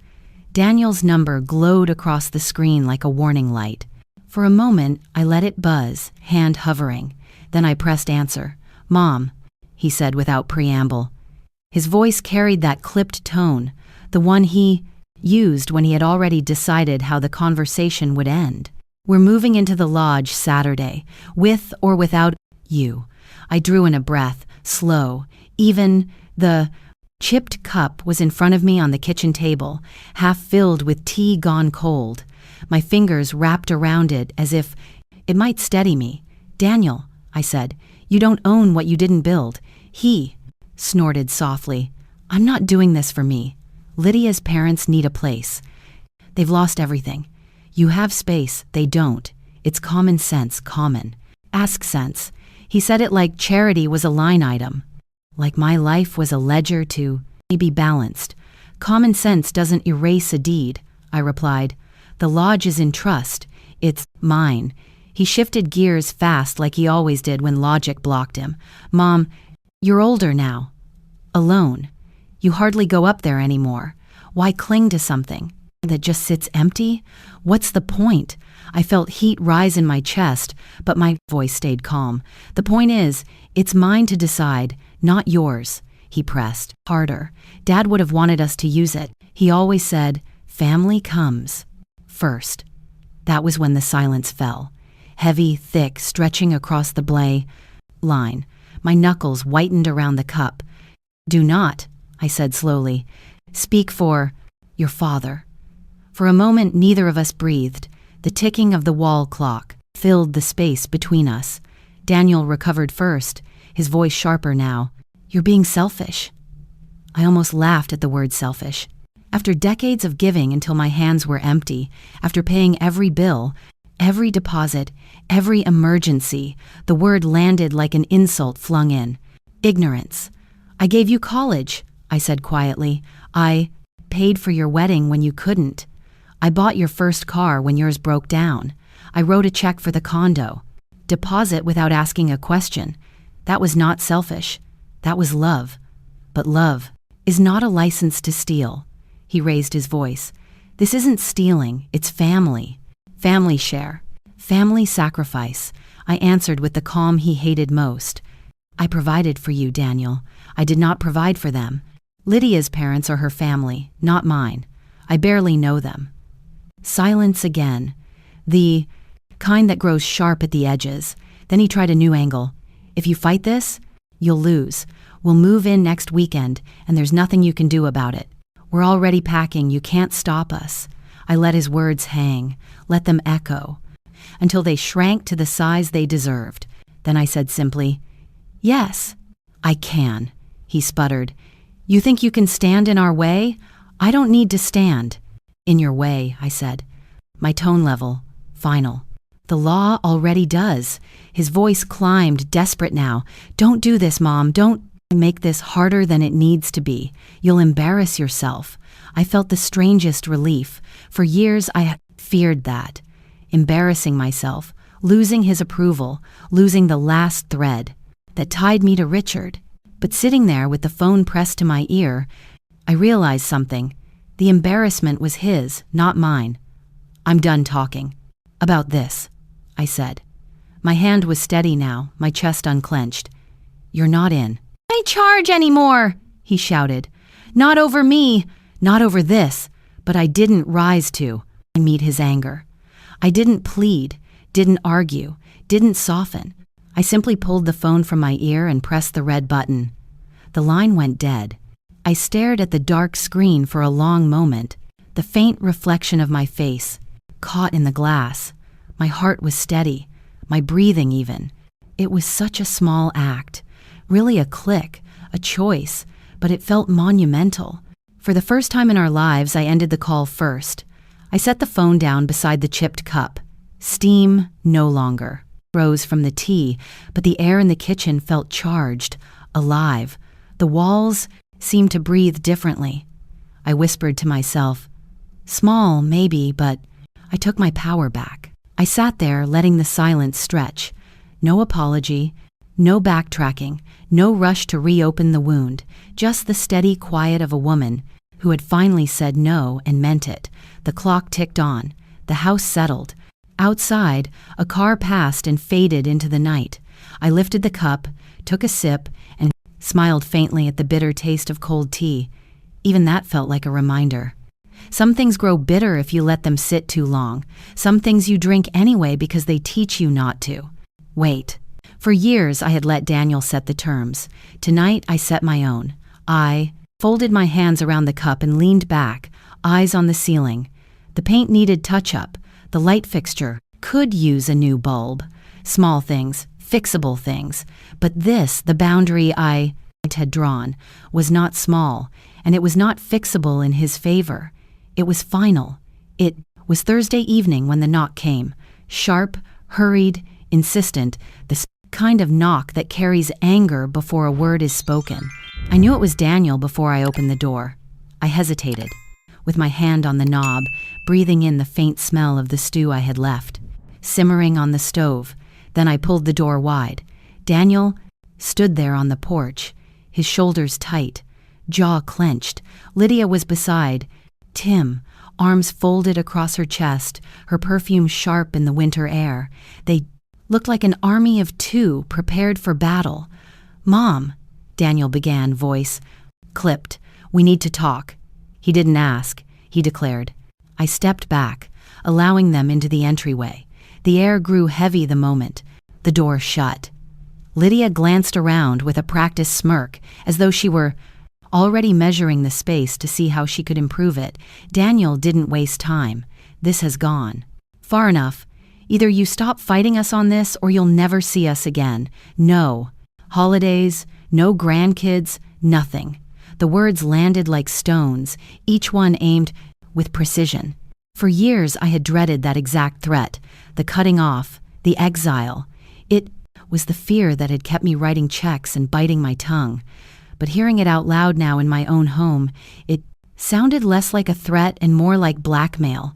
Daniel's number glowed across the screen like a warning light. For a moment, I let it buzz, hand hovering. Then I pressed answer. "Mom," he said without preamble. His voice carried that clipped tone, the one he used when he had already decided how the conversation would end. "We're moving into the lodge Saturday, with or without you." I drew in a breath, slow. Even the chipped cup was in front of me on the kitchen table, half filled with tea gone cold. My fingers wrapped around it as if it might steady me. "Daniel," I said, "you don't own what you didn't build. He snorted softly. I'm not doing this for me. Lydia's parents need a place. They've lost everything. You have space, they don't. It's common sense, common. Ask sense. He said it like charity was a line item. Like my life was a ledger to be balanced. Common sense doesn't erase a deed, I replied. The lodge is in trust. It's mine. He shifted gears fast like he always did when logic blocked him. Mom, you're older now. Alone. You hardly go up there anymore. Why cling to something that just sits empty? What's the point? I felt heat rise in my chest, but my voice stayed calm. The point is, it's mine to decide, not yours, he pressed, harder. Dad would have wanted us to use it. He always said, family comes first. That was when the silence fell. Heavy, thick, stretching across the blay line. My knuckles whitened around the cup. Do not, I said slowly, speak for your father. For a moment, neither of us breathed. The ticking of the wall clock filled the space between us. Daniel recovered first, his voice sharper now. You're being selfish. I almost laughed at the word selfish. After decades of giving until my hands were empty, after paying every bill, every deposit, every emergency, the word landed like an insult flung in. Ignorance. I gave you college, I said quietly. I paid for your wedding when you couldn't. I bought your first car when yours broke down. I wrote a check for the condo. Deposit without asking a question. That was not selfish. That was love. But love is not a license to steal. He raised his voice. This isn't stealing, it's family. Family share. Family sacrifice. I answered with the calm he hated most. I provided for you, Daniel. I did not provide for them. Lydia's parents are her family, not mine. I barely know them. Silence again. The kind that grows sharp at the edges. Then he tried a new angle. If you fight this, you'll lose. We'll move in next weekend, and there's nothing you can do about it. We're already packing, you can't stop us. I let his words hang, let them echo, until they shrank to the size they deserved. Then I said simply, yes, I can, he sputtered. You think you can stand in our way? I don't need to stand. In your way, I said. My tone level, final. The law already does. His voice climbed, desperate now. Don't do this, Mom. Don't make this harder than it needs to be. You'll embarrass yourself. I felt the strangest relief. For years, I had feared that. Embarrassing myself, losing his approval, losing the last thread that tied me to Richard. But sitting there with the phone pressed to my ear, I realized something. The embarrassment was his, not mine. I'm done talking. About this, I said. My hand was steady now, my chest unclenched. You're not in. I charge anymore, he shouted. Not over me, not over this, but I didn't rise to meet his anger. I didn't plead, didn't argue, didn't soften. I simply pulled the phone from my ear and pressed the red button. The line went dead. I stared at the dark screen for a long moment, the faint reflection of my face, caught in the glass. My heart was steady, my breathing even. It was such a small act, really a click, a choice, but it felt monumental. For the first time in our lives, I ended the call first. I set the phone down beside the chipped cup. Steam no longer rose from the tea, but the air in the kitchen felt charged, alive. The walls seemed to breathe differently. I whispered to myself, small, maybe, but I took my power back. I sat there, letting the silence stretch. No apology, no backtracking, no rush to reopen the wound, just the steady quiet of a woman who had finally said no and meant it. The clock ticked on. The house settled. Outside, a car passed and faded into the night. I lifted the cup, took a sip, and smiled faintly at the bitter taste of cold tea. Even that felt like a reminder. Some things grow bitter if you let them sit too long. Some things you drink anyway because they teach you not to. Wait. For years, I had let Daniel set the terms. Tonight, I set my own. I folded my hands around the cup and leaned back, eyes on the ceiling. The paint needed touch-up. The light fixture could use a new bulb. Small things, fixable things. But this, the boundary I had drawn was not small, and it was not fixable in his favor. It was final. It was Thursday evening when the knock came. Sharp, hurried, insistent, the kind of knock that carries anger before a word is spoken. I knew it was Daniel before I opened the door. I hesitated, with my hand on the knob, breathing in the faint smell of the stew I had left, simmering on the stove. Then I pulled the door wide. Daniel stood there on the porch, his shoulders tight, jaw clenched. Lydia was beside Tim, arms folded across her chest, her perfume sharp in the winter air. They looked like an army of two prepared for battle. "Mom," Daniel began, voice clipped. "We need to talk." He didn't ask, he declared. I stepped back, allowing them into the entryway. The air grew heavy the moment. The door shut. Lydia glanced around with a practiced smirk, as though she were already measuring the space to see how she could improve it. Daniel didn't waste time. "This has gone far enough. Either you stop fighting us on this or you'll never see us again. No holidays, no grandkids, nothing." The words landed like stones, each one aimed with precision. For years I had dreaded that exact threat, the cutting off, the exile. It was the fear that had kept me writing checks and biting my tongue. But hearing it out loud now in my own home, it sounded less like a threat and more like blackmail.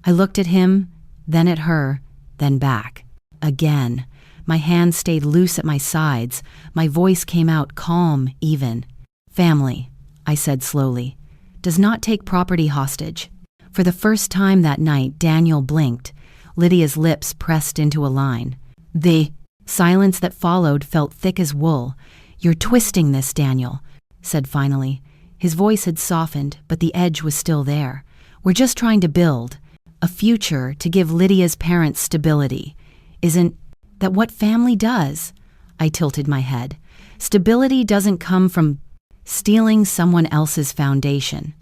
I looked at him, then at her, then back. Again. My hands stayed loose at my sides. My voice came out calm, even. "Family," I said slowly, "does not take property hostage." For the first time that night, Daniel blinked. Lydia's lips pressed into a line. The silence that followed felt thick as wool. "You're twisting this, Daniel," said finally. His voice had softened, but the edge was still there. "We're just trying to build a future to give Lydia's parents stability. Isn't that what family does?" I tilted my head. "Stability doesn't come from stealing someone else's foundation.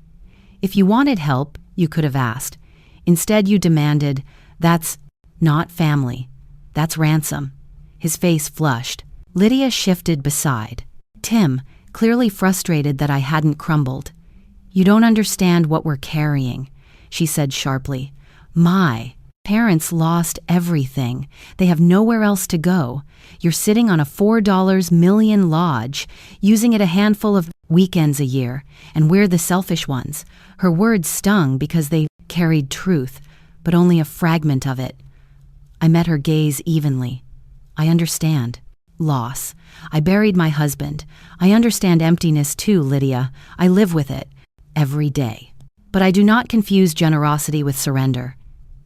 If you wanted help, you could have asked. Instead, you demanded, that's not family. That's ransom." His face flushed. Lydia shifted beside Tim, clearly frustrated that I hadn't crumbled. "You don't understand what we're carrying," she said sharply. "My parents lost everything. They have nowhere else to go. You're sitting on a $4 million lodge, using it a handful of weekends a year, and we're the selfish ones." Her words stung because they carried truth, but only a fragment of it. I met her gaze evenly. "I understand. Loss. I buried my husband. I understand emptiness too, Lydia. I live with it. Every day. But I do not confuse generosity with surrender.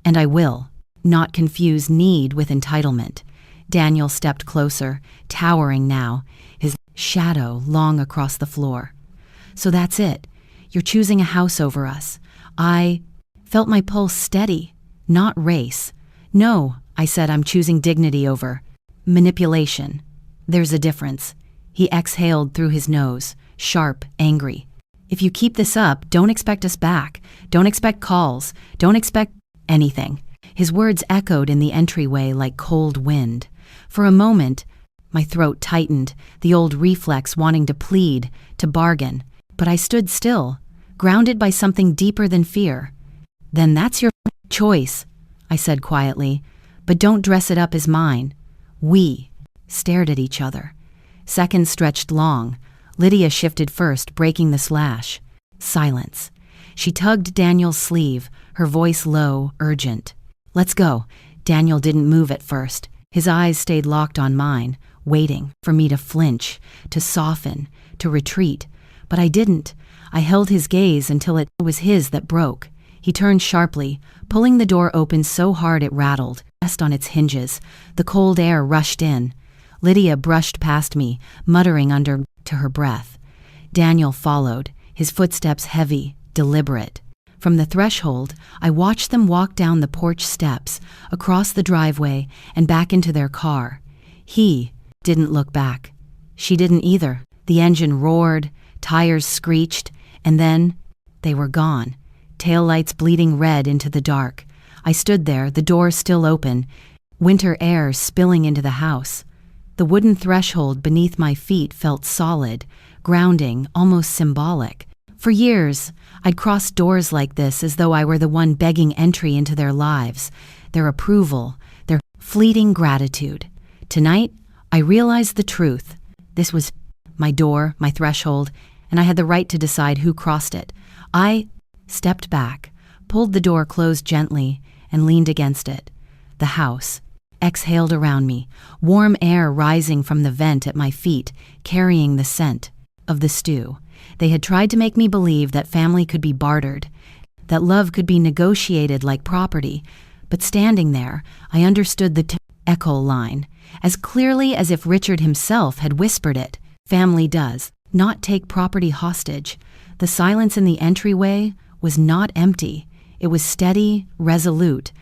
And I will not confuse need with entitlement." Daniel stepped closer, towering now, his shadow long across the floor. "So that's it. You're choosing a house over us." I felt my pulse steady, not race. "No," I said, "I'm choosing dignity over manipulation. There's a difference." He exhaled through his nose, sharp, angry. "If you keep this up, don't expect us back. Don't expect calls. Don't expect anything." His words echoed in the entryway like cold wind. For a moment, my throat tightened, the old reflex wanting to plead, to bargain. But I stood still, grounded by something deeper than fear. "Then that's your choice," I said quietly, "but don't dress it up as mine." We stared at each other. Seconds stretched long. Lydia shifted first, breaking the slash. Silence. She tugged Daniel's sleeve, her voice low, urgent. "Let's go." Daniel didn't move at first. His eyes stayed locked on mine, waiting for me to flinch, to soften, to retreat. But I didn't. I held his gaze until it was his that broke. He turned sharply, pulling the door open so hard it rattled, pressed on its hinges. The cold air rushed in. Lydia brushed past me, muttering under to her breath. Daniel followed, his footsteps heavy, deliberate. From the threshold, I watched them walk down the porch steps, across the driveway, and back into their car. He didn't look back. She didn't either. The engine roared, tires screeched, and then they were gone, taillights bleeding red into the dark. I stood there, the door still open, winter air spilling into the house. The wooden threshold beneath my feet felt solid, grounding, almost symbolic. For years, I'd crossed doors like this as though I were the one begging entry into their lives, their approval, their fleeting gratitude. Tonight, I realized the truth. This was my door, my threshold, and I had the right to decide who crossed it. I stepped back, pulled the door closed gently, and leaned against it. The house exhaled around me, warm air rising from the vent at my feet, carrying the scent of the stew. They had tried to make me believe that family could be bartered, that love could be negotiated like property, but standing there, I understood the echo line, as clearly as if Richard himself had whispered it. Family does not take property hostage. The silence in the entryway was not empty. It was steady, resolute.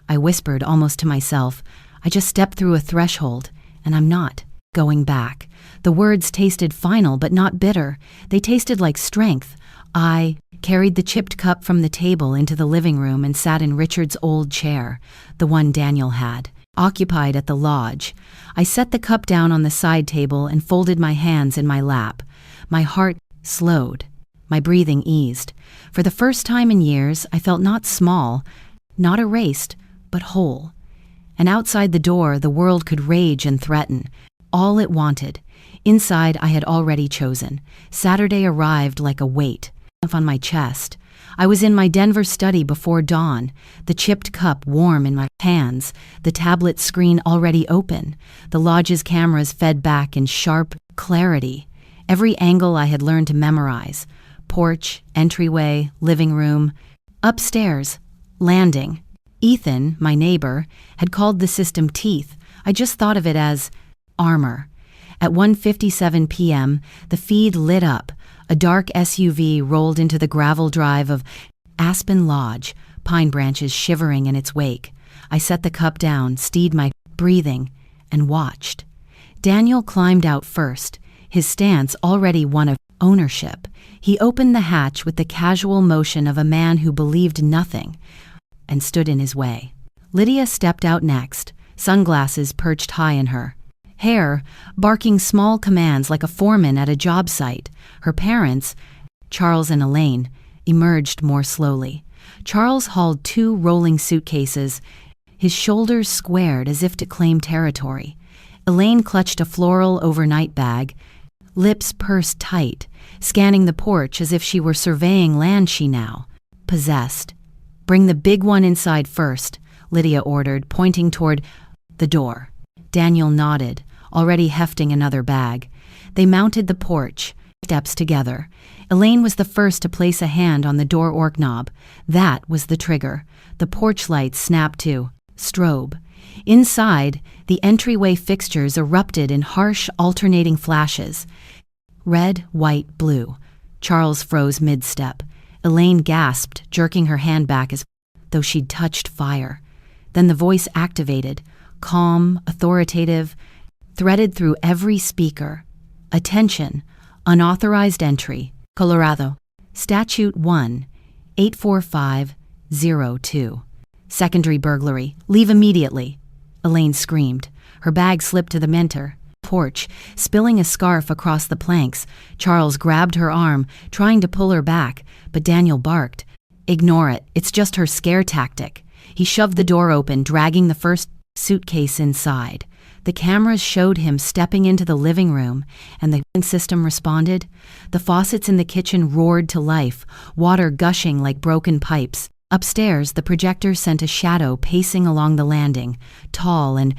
I whispered almost to myself, I just stepped through a threshold, and I'm not going back. The words tasted final but not bitter. They tasted like strength. I carried the chipped cup from the table into the living room and sat in Richard's old chair, the one Daniel had, occupied at the lodge. I set the cup down on the side table and folded my hands in my lap. My heart slowed. My breathing eased. For the first time in years, I felt not small, not erased, but whole. And outside the door, the world could rage and threaten. All it wanted. Inside, I had already chosen. Saturday arrived like a weight on my chest. I was in my Denver study before dawn, the chipped cup warm in my hands, the tablet screen already open. The lodge's cameras fed back in sharp clarity. Every angle I had learned to memorize. Porch, entryway, living room, upstairs, landing. Ethan, my neighbor, had called the system teeth. I just thought of it as armor. At 1:57 p.m., the feed lit up. A dark SUV rolled into the gravel drive of Aspen Lodge, pine branches shivering in its wake. I set the cup down, steadied my breathing, and watched. Daniel climbed out first, his stance already one of ownership. He opened the hatch with the casual motion of a man who believed nothing and stood in his way. Lydia stepped out next, sunglasses perched high in her hair, barking small commands like a foreman at a job site. Her parents, Charles and Elaine, emerged more slowly. Charles hauled 2 rolling suitcases, his shoulders squared as if to claim territory. Elaine clutched a floral overnight bag, lips pursed tight, scanning the porch as if she were surveying land she now possessed. "Bring the big one inside first," Lydia ordered, pointing toward the door. Daniel nodded, already hefting another bag. They mounted the porch steps together. Elaine was the first to place a hand on the door orc knob. That was the trigger. The porch lights snapped to strobe. Inside, the entryway fixtures erupted in harsh, alternating flashes. Red, white, blue. Charles froze mid-step. Elaine gasped, jerking her hand back as though she'd touched fire. Then the voice activated, calm, authoritative, threaded through every speaker. "Attention, unauthorized entry, Colorado. Statute 1, 84502. Secondary burglary. Leave immediately." Elaine screamed. Her bag slipped to the mentor porch, spilling a scarf across the planks. Charles grabbed her arm, trying to pull her back, but Daniel barked, "Ignore it. It's just her scare tactic." He shoved the door open, dragging the first suitcase inside. The cameras showed him stepping into the living room, and the system responded. The faucets in the kitchen roared to life, water gushing like broken pipes. Upstairs, the projector sent a shadow pacing along the landing, tall and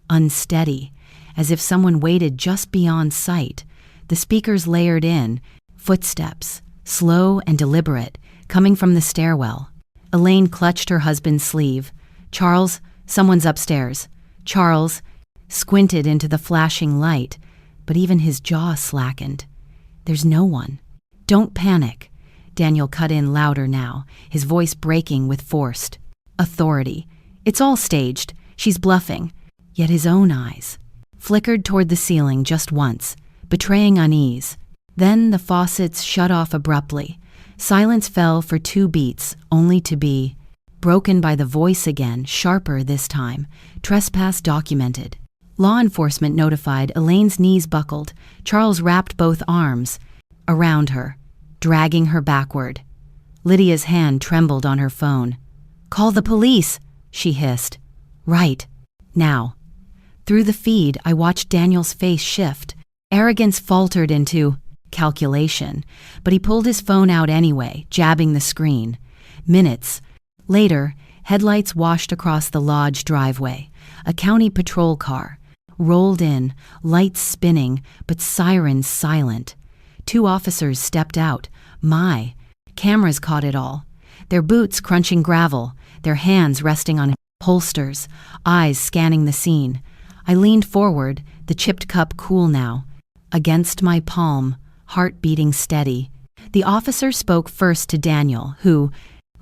unsteady, as if someone waited just beyond sight. The speakers layered in, footsteps, slow and deliberate, coming from the stairwell. Elaine clutched her husband's sleeve. "Charles, someone's upstairs." Charles squinted into the flashing light, but even his jaw slackened. "There's no one." "Don't panic." Daniel cut in louder now, his voice breaking with forced authority. "It's all staged. She's bluffing." Yet his own eyes flickered toward the ceiling just once, betraying unease. Then the faucets shut off abruptly. Silence fell for 2 beats, only to be broken by the voice again, sharper this time. "Trespass documented." Law enforcement notified. Elaine's knees buckled. Charles wrapped both arms around her, dragging her backward. Lydia's hand trembled on her phone. "Call the police," she hissed. "Right. Now." Through the feed, I watched Daniel's face shift. Arrogance faltered into calculation, but he pulled his phone out anyway, jabbing the screen. Minutes later, headlights washed across the lodge driveway. A county patrol car rolled in, lights spinning, but sirens silent. 2 officers stepped out. My cameras caught it all. Their boots crunching gravel, their hands resting on holsters, eyes scanning the scene. I leaned forward, the chipped cup cool now, against my palm, heart beating steady. The officer spoke first to Daniel, who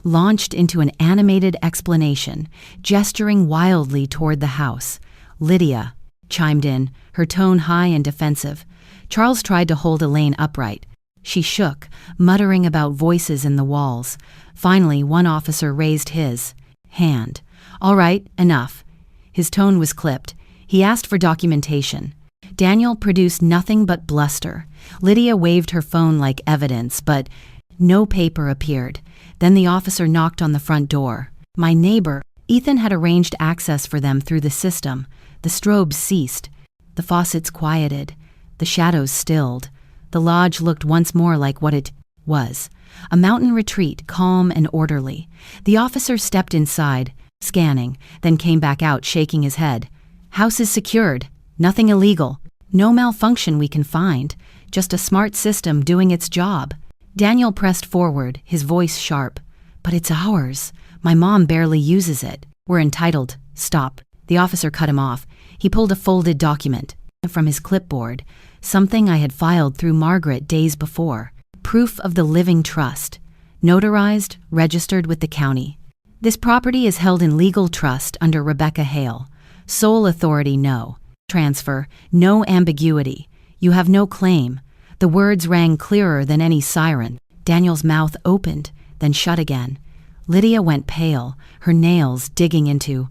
launched into an animated explanation, gesturing wildly toward the house. Lydia chimed in, her tone high and defensive. Charles tried to hold Elaine upright. She shook, muttering about voices in the walls. Finally, one officer raised his hand. "All right, enough." His tone was clipped. He asked for documentation. Daniel produced nothing but bluster. Lydia waved her phone like evidence, but no paper appeared. Then the officer knocked on the front door. My neighbor, Ethan, had arranged access for them through the system. The strobes ceased. The faucets quieted. The shadows stilled. The lodge looked once more like what it was. A mountain retreat, calm and orderly. The officer stepped inside, scanning, then came back out, shaking his head. "House is secured. Nothing illegal. No malfunction we can find. Just a smart system doing its job." Daniel pressed forward, his voice sharp. "But it's ours. My mom barely uses it. We're entitled." "Stop." The officer cut him off. He pulled a folded document from his clipboard, something I had filed through Margaret days before. Proof of the living trust. Notarized, registered with the county. "This property is held in legal trust under Rebecca Hale. Sole authority no. Transfer, no ambiguity. You have no claim." The words rang clearer than any siren. Daniel's mouth opened, then shut again. Lydia went pale, her nails digging into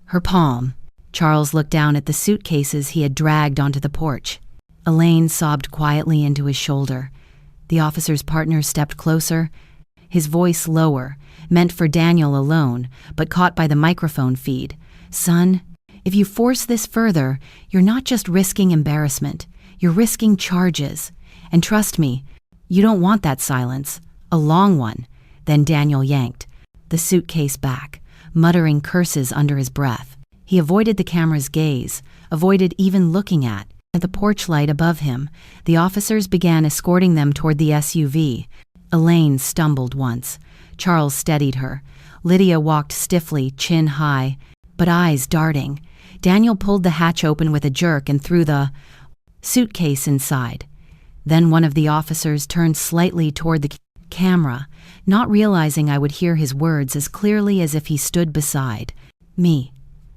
her palm. Charles looked down at the suitcases he had dragged onto the porch. Elaine sobbed quietly into his shoulder. The officer's partner stepped closer, his voice lower, meant for Daniel alone, but caught by the microphone feed. "Son, if you force this further, you're not just risking embarrassment, you're risking charges. And trust me, you don't want that silence. A long one." Then Daniel yanked the suitcase back, muttering curses under his breath. He avoided the camera's gaze, avoided even looking at the porch light above him. The officers began escorting them toward the SUV. Elaine stumbled once. Charles steadied her. Lydia walked stiffly, chin high, but eyes darting. Daniel pulled the hatch open with a jerk and threw the suitcase inside. Then one of the officers turned slightly toward the camera, not realizing I would hear his words as clearly as if he stood beside me.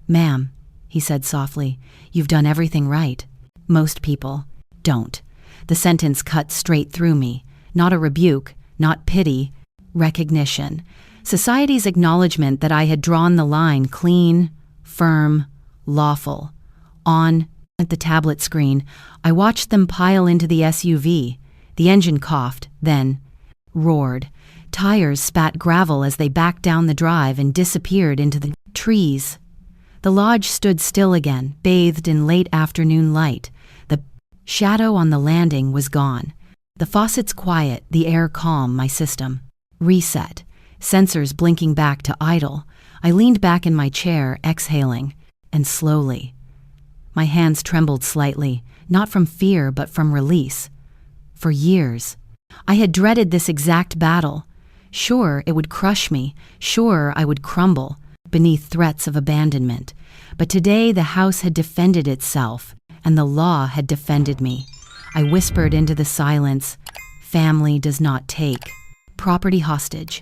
"Ma'am," he said softly, "you've done everything right. Most people don't." The sentence cut straight through me. Not a rebuke, not pity, recognition. Society's acknowledgement that I had drawn the line clean, firm, lawful. On at the tablet screen, I watched them pile into the SUV. The engine coughed, then roared. Tires spat gravel as they backed down the drive and disappeared into the trees. The lodge stood still again, bathed in late afternoon light. The shadow on the landing was gone. The faucets quiet, the air calm, my system reset. Sensors blinking back to idle. I leaned back in my chair, exhaling, and slowly. My hands trembled slightly, not from fear but from release. For years, I had dreaded this exact battle. Sure, it would crush me. Sure, I would crumble beneath threats of abandonment. But today the house had defended itself, and the law had defended me. I whispered into the silence, "Family does not take property hostage."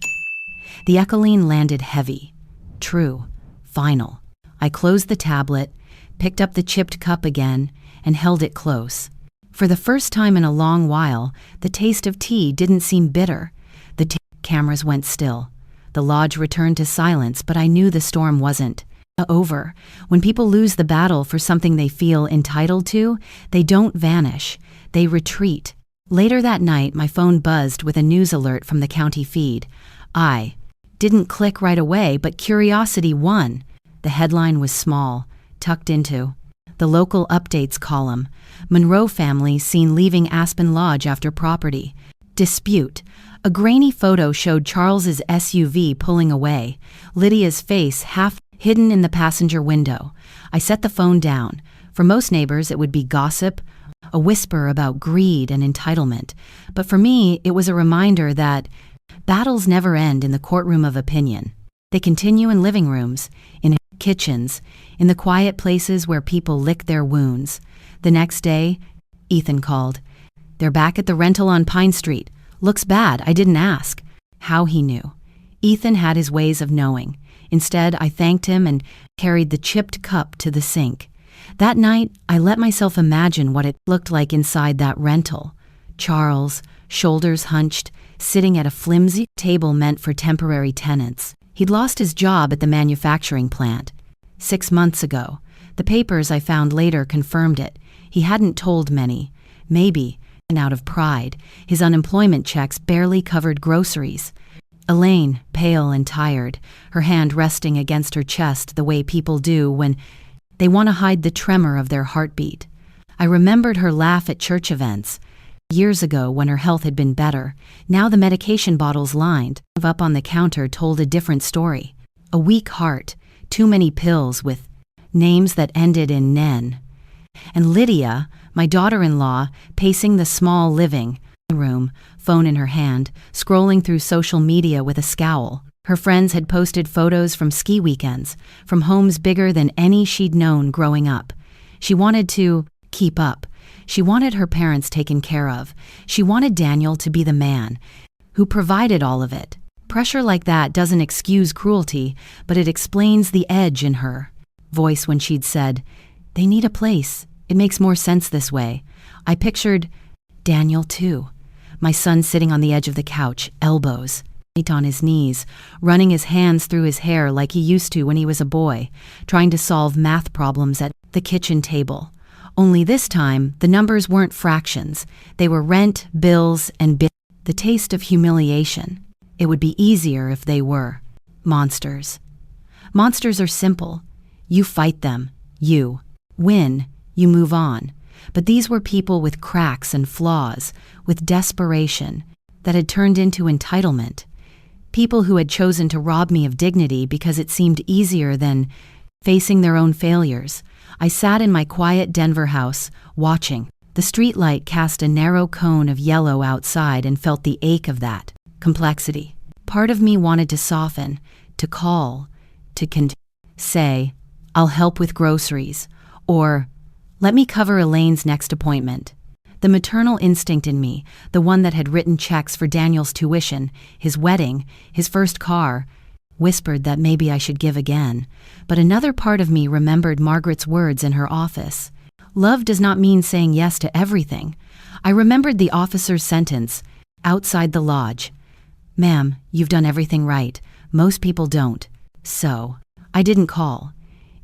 The echolene landed heavy. True. Final. I closed the tablet, picked up the chipped cup again, and held it close. For the first time in a long while, the taste of tea didn't seem bitter. The cameras went still. The lodge returned to silence, but I knew the storm wasn't over. When people lose the battle for something they feel entitled to, they don't vanish. They retreat. Later that night, my phone buzzed with a news alert from the county feed. I didn't click right away, but curiosity won. The headline was small, tucked into the local updates column. Monroe family seen leaving Aspen Lodge after property dispute. A grainy photo showed Charles's SUV pulling away, Lydia's face half hidden in the passenger window. I set the phone down. For most neighbors, it would be gossip, a whisper about greed and entitlement. But for me, it was a reminder that battles never end in the courtroom of opinion. They continue in living rooms, in kitchens, in the quiet places where people lick their wounds. The next day, Ethan called. They're back at the rental on Pine Street. Looks bad, I didn't ask. How he knew. Ethan had his ways of knowing. Instead, I thanked him and carried the chipped cup to the sink. That night, I let myself imagine what it looked like inside that rental. Charles, shoulders hunched, sitting at a flimsy table meant for temporary tenants. He'd lost his job at the manufacturing plant 6 months ago. The papers I found later confirmed it. He hadn't told many. Maybe, and out of pride, his unemployment checks barely covered groceries. Elaine, pale and tired, her hand resting against her chest the way people do when they want to hide the tremor of their heartbeat. I remembered her laugh at church events. Years ago, when her health had been better, now the medication bottles lined up on the counter told a different story. A weak heart, too many pills with names that ended in nen. And Lydia, my daughter-in-law, pacing the small living room, phone in her hand, scrolling through social media with a scowl. Her friends had posted photos from ski weekends, from homes bigger than any she'd known growing up. She wanted to keep up. She wanted her parents taken care of. She wanted Daniel to be the man who provided all of it. Pressure like that doesn't excuse cruelty, but it explains the edge in her voice when she'd said, "They need a place. It makes more sense this way." I pictured Daniel too. My son sitting on the edge of the couch, elbows on his knees, running his hands through his hair like he used to when he was a boy, trying to solve math problems at the kitchen table. Only this time, the numbers weren't fractions. They were rent, bills, and the taste of humiliation. It would be easier if they were monsters. Monsters are simple. You fight them. You win. You move on. But these were people with cracks and flaws, with desperation, that had turned into entitlement. People who had chosen to rob me of dignity because it seemed easier than facing their own failures. I sat in my quiet Denver house, watching. The streetlight cast a narrow cone of yellow outside and felt the ache of that complexity. Part of me wanted to soften, to call, to say, "I'll help with groceries," or "Let me cover Elaine's next appointment." The maternal instinct in me, the one that had written checks for Daniel's tuition, his wedding, his first car, whispered that maybe I should give again. But another part of me remembered Margaret's words in her office. Love does not mean saying yes to everything. I remembered the officer's sentence, outside the lodge. "Ma'am, you've done everything right. Most people don't." So, I didn't call.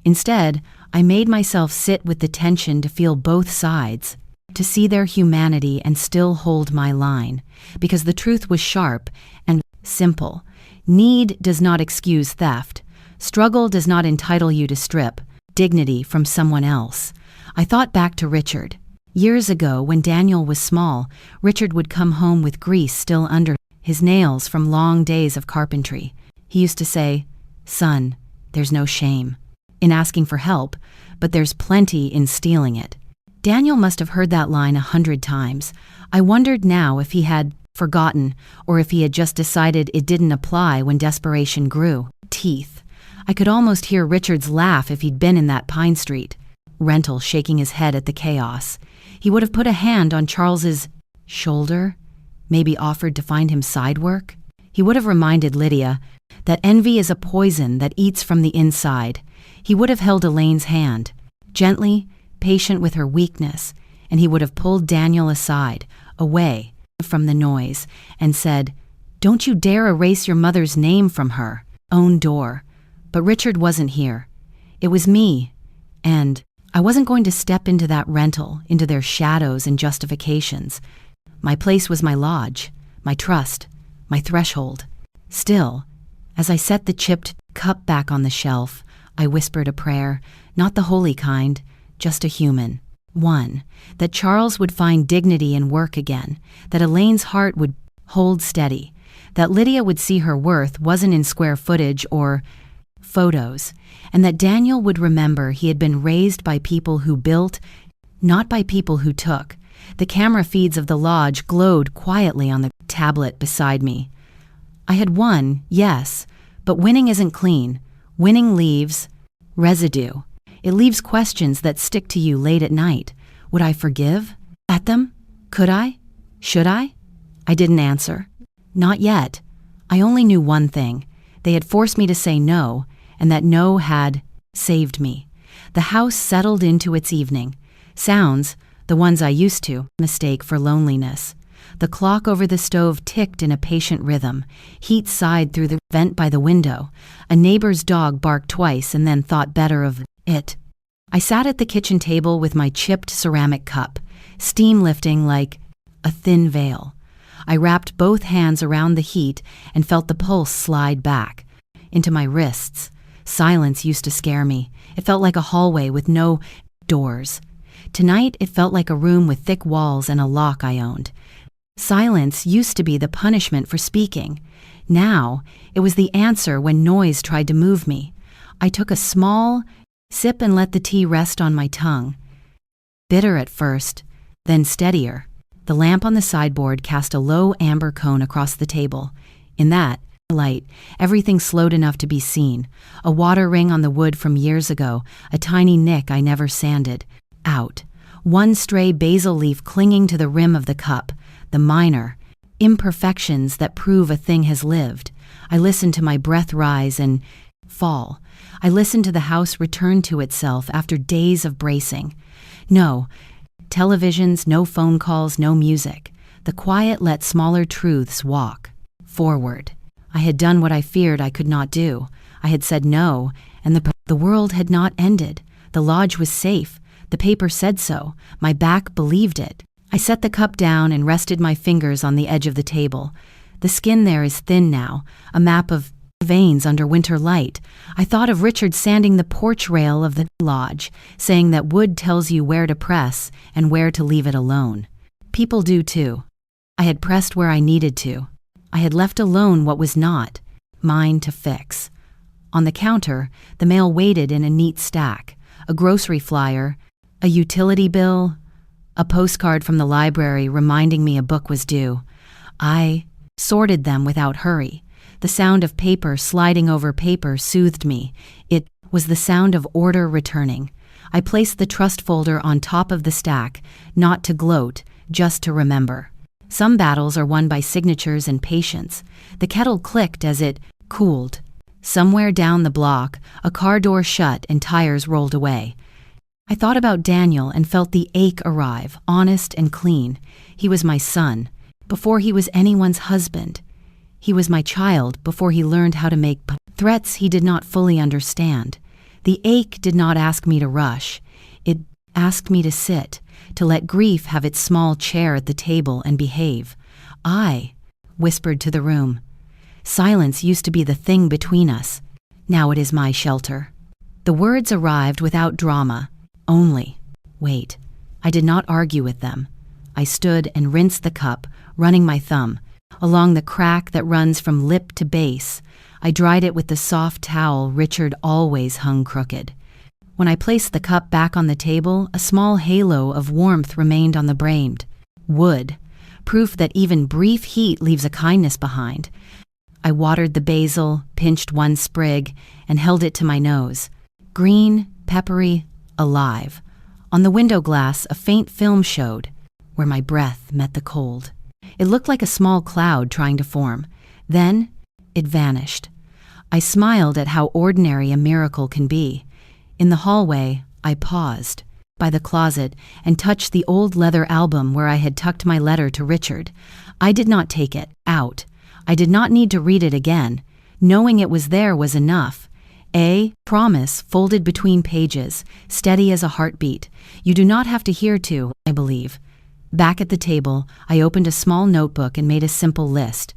Instead, I made myself sit with the tension to feel both sides, to see their humanity and still hold my line, because the truth was sharp and simple. Need does not excuse theft. Struggle does not entitle you to strip dignity from someone else. I thought back to Richard. Years ago, when Daniel was small, Richard would come home with grease still under his nails from long days of carpentry. He used to say, "Son, there's no shame in asking for help, but there's plenty in stealing it." Daniel must have heard that line 100 times. I wondered now if he had forgotten, or if he had just decided it didn't apply when desperation grew. Teeth. I could almost hear Richard's laugh if he'd been in that Pine Street rental, shaking his head at the chaos. He would have put a hand on Charles's shoulder, maybe offered to find him side work. He would have reminded Lydia that envy is a poison that eats from the inside. He would have held Elaine's hand, gently, patient with her weakness, and he would have pulled Daniel aside, away from the noise, and said, "Don't you dare erase your mother's name from her own door." But Richard wasn't here. It was me, and I wasn't going to step into that rental, into their shadows and justifications. My place was my lodge, my trust, my threshold. Still, as I set the chipped cup back on the shelf, I whispered a prayer, not the holy kind, just a human. One, that Charles would find dignity in work again, that Elaine's heart would hold steady, that Lydia would see her worth wasn't in square footage or photos, and that Daniel would remember he had been raised by people who built, not by people who took. The camera feeds of the lodge glowed quietly on the tablet beside me. I had won, yes, but winning isn't clean. Winning leaves residue. It leaves questions that stick to you late at night. Would I forgive? At them? Could I? Should I? I didn't answer. Not yet. I only knew one thing. They had forced me to say no, and that no had saved me. The house settled into its evening. Sounds, the ones I used to, mistake for loneliness. The clock over the stove ticked in a patient rhythm. Heat sighed through the vent by the window. A neighbor's dog barked twice and then thought better of it. I sat at the kitchen table with my chipped ceramic cup, steam lifting like a thin veil. I wrapped both hands around the heat and felt the pulse slide back into my wrists. Silence used to scare me. It felt like a hallway with no doors. Tonight, it felt like a room with thick walls and a lock I owned. Silence used to be the punishment for speaking. Now, it was the answer when noise tried to move me. I took a small sip and let the tea rest on my tongue. Bitter at first, then steadier. The lamp on the sideboard cast a low amber cone across the table. In that light, everything slowed enough to be seen. A water ring on the wood from years ago, a tiny nick I never sanded. Out. One stray basil leaf clinging to the rim of the cup. The minor imperfections that prove a thing has lived. I listened to my breath rise and fall. I listened to the house return to itself after days of bracing. No televisions, no phone calls, no music. The quiet let smaller truths walk forward. I had done what I feared I could not do. I had said no, and the world had not ended. The lodge was safe. The paper said so. My back believed it. I set the cup down and rested my fingers on the edge of the table. The skin there is thin now, a map of veins under winter light. I thought of Richard sanding the porch rail of the lodge, saying that wood tells you where to press and where to leave it alone. People do too. I had pressed where I needed to. I had left alone what was not mine to fix. On the counter, the mail waited in a neat stack. A grocery flyer, a utility bill, a postcard from the library reminding me a book was due. I sorted them without hurry. The sound of paper sliding over paper soothed me. It was the sound of order returning. I placed the trust folder on top of the stack, not to gloat, just to remember. Some battles are won by signatures and patience. The kettle clicked as it cooled. Somewhere down the block, a car door shut and tires rolled away. I thought about Daniel and felt the ache arrive, honest and clean. He was my son, before he was anyone's husband. He was my child before he learned how to make threats he did not fully understand. The ache did not ask me to rush. It asked me to sit, to let grief have its small chair at the table and behave. I whispered to the room. Silence used to be the thing between us. Now it is my shelter. The words arrived without drama. Only. Wait. I did not argue with them. I stood and rinsed the cup, running my thumb along the crack that runs from lip to base. I dried it with the soft towel Richard always hung crooked. When I placed the cup back on the table, a small halo of warmth remained on the brain. Wood. Proof that even brief heat leaves a kindness behind. I watered the basil, pinched one sprig, and held it to my nose. Green, peppery, alive. On the window glass, a faint film showed, where my breath met the cold. It looked like a small cloud trying to form. Then, it vanished. I smiled at how ordinary a miracle can be. In the hallway, I paused by the closet and touched the old leather album where I had tucked my letter to Richard. I did not take it out. I did not need to read it again. Knowing it was there was enough. A promise folded between pages, steady as a heartbeat. You do not have to hear to, I believe. Back at the table, I opened a small notebook and made a simple list.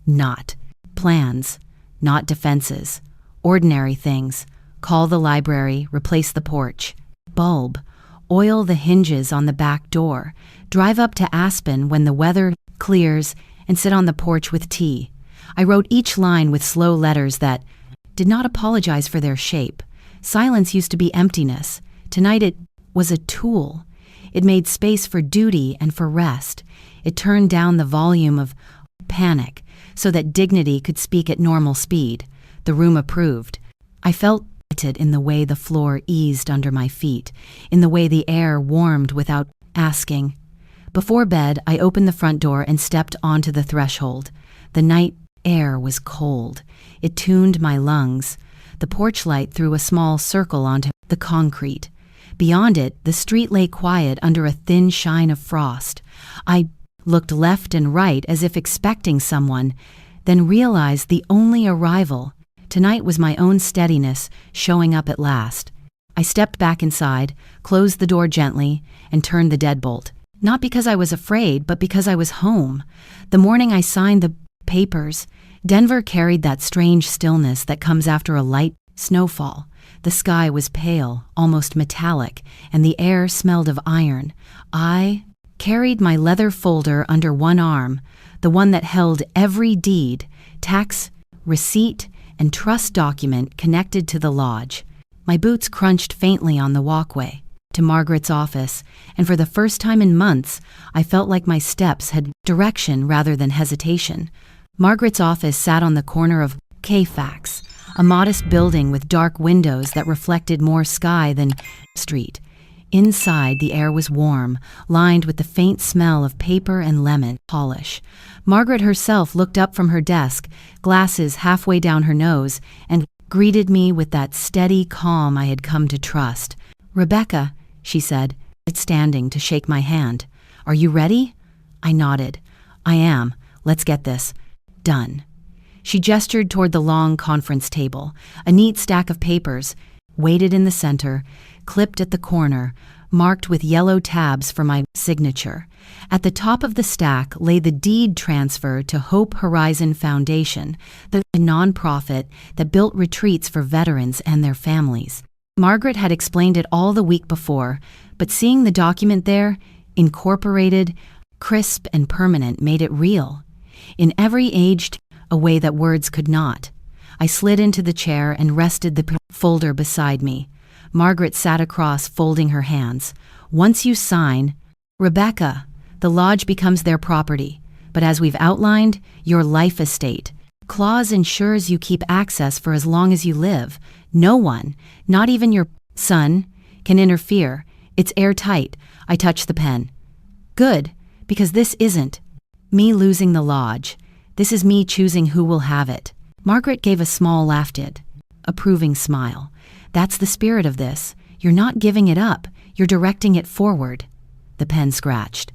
Not plans, not defenses, ordinary things. Call the library, replace the porch. Bulb, oil the hinges on the back door. Drive up to Aspen when the weather clears and sit on the porch with tea. I wrote each line with slow letters that did not apologize for their shape. Silence used to be emptiness. Tonight it was a tool. It made space for duty and for rest. It turned down the volume of panic so that dignity could speak at normal speed. The room approved. I felt it in the way the floor eased under my feet, in the way the air warmed without asking. Before bed, I opened the front door and stepped onto the threshold. The night air was cold. It tuned my lungs. The porch light threw a small circle onto the concrete. Beyond it, the street lay quiet under a thin shine of frost. I looked left and right as if expecting someone, then realized the only arrival tonight was my own steadiness showing up at last. I stepped back inside, closed the door gently, and turned the deadbolt. Not because I was afraid, but because I was home. The morning I signed the papers, Denver carried that strange stillness that comes after a light snowfall. The sky was pale, almost metallic, and the air smelled of iron. I carried my leather folder under one arm, the one that held every deed, tax, receipt, and trust document connected to the lodge. My boots crunched faintly on the walkway to Margaret's office, and for the first time in months, I felt like my steps had direction rather than hesitation. Margaret's office sat on the corner of K-Fax, a modest building with dark windows that reflected more sky than street. Inside, the air was warm, lined with the faint smell of paper and lemon polish. Margaret herself looked up from her desk, glasses halfway down her nose, and greeted me with that steady calm I had come to trust. "Rebecca," she said, standing to shake my hand. "Are you ready?" I nodded. "I am. Let's get this done." She gestured toward the long conference table, a neat stack of papers, weighted in the center, clipped at the corner, marked with yellow tabs for my signature. At the top of the stack lay the deed transfer to Hope Horizon Foundation, the nonprofit that built retreats for veterans and their families. Margaret had explained it all the week before, but seeing the document there, incorporated, crisp and permanent, made it real. In every aged a way that words could not. I slid into the chair and rested the folder beside me. Margaret sat across, folding her hands. "Once you sign, Rebecca, the lodge becomes their property. But as we've outlined, your life estate. Clause ensures you keep access for as long as you live. No one, not even your son, can interfere. It's airtight." I touched the pen. "Good, because this isn't me losing the lodge. This is me choosing who will have it." Margaret gave a small approving smile. "That's the spirit of this. You're not giving it up. You're directing it forward." The pen scratched.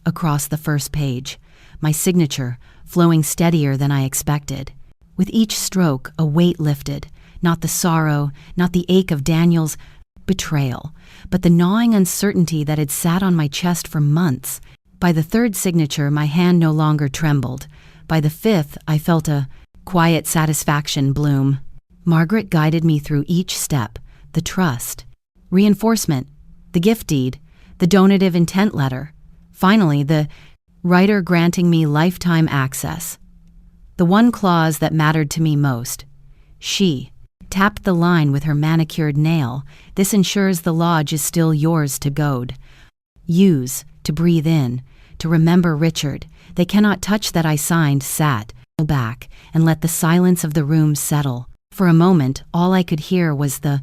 Across the first page, my signature flowing steadier than I expected. With each stroke, a weight lifted. Not the sorrow, not the ache of Daniel's betrayal, but the gnawing uncertainty that had sat on my chest for months. By the third signature, my hand no longer trembled. By the fifth, I felt a quiet satisfaction bloom. Margaret guided me through each step: the trust, reinforcement, the gift deed, the donative intent letter. Finally, the writer granting me lifetime access. The one clause that mattered to me most. She tapped the line with her manicured nail. "This ensures the lodge is still yours to goad. Use, to breathe in, to remember Richard. They cannot touch that." I signed, sat back, and let the silence of the room settle. For a moment, all I could hear was the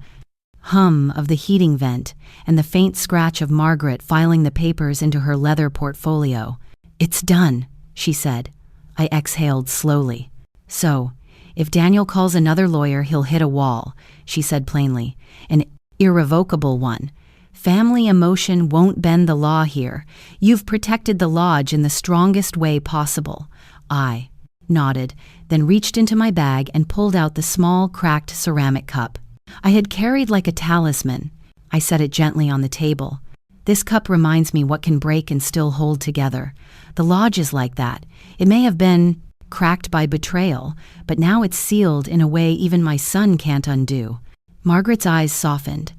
hum of the heating vent and the faint scratch of Margaret filing the papers into her leather portfolio. "It's done," she said. I exhaled slowly. "So, if Daniel calls another lawyer, he'll hit a wall," she said plainly. "An irrevocable one. Family emotion won't bend the law here. You've protected the lodge in the strongest way possible." I nodded, then reached into my bag and pulled out the small, cracked ceramic cup. I had carried like a talisman. I set it gently on the table. This cup reminds me what can break and still hold together. The lodge is like that. It may have been cracked by betrayal, but now it's sealed in a way even my son can't undo. Margaret's eyes softened.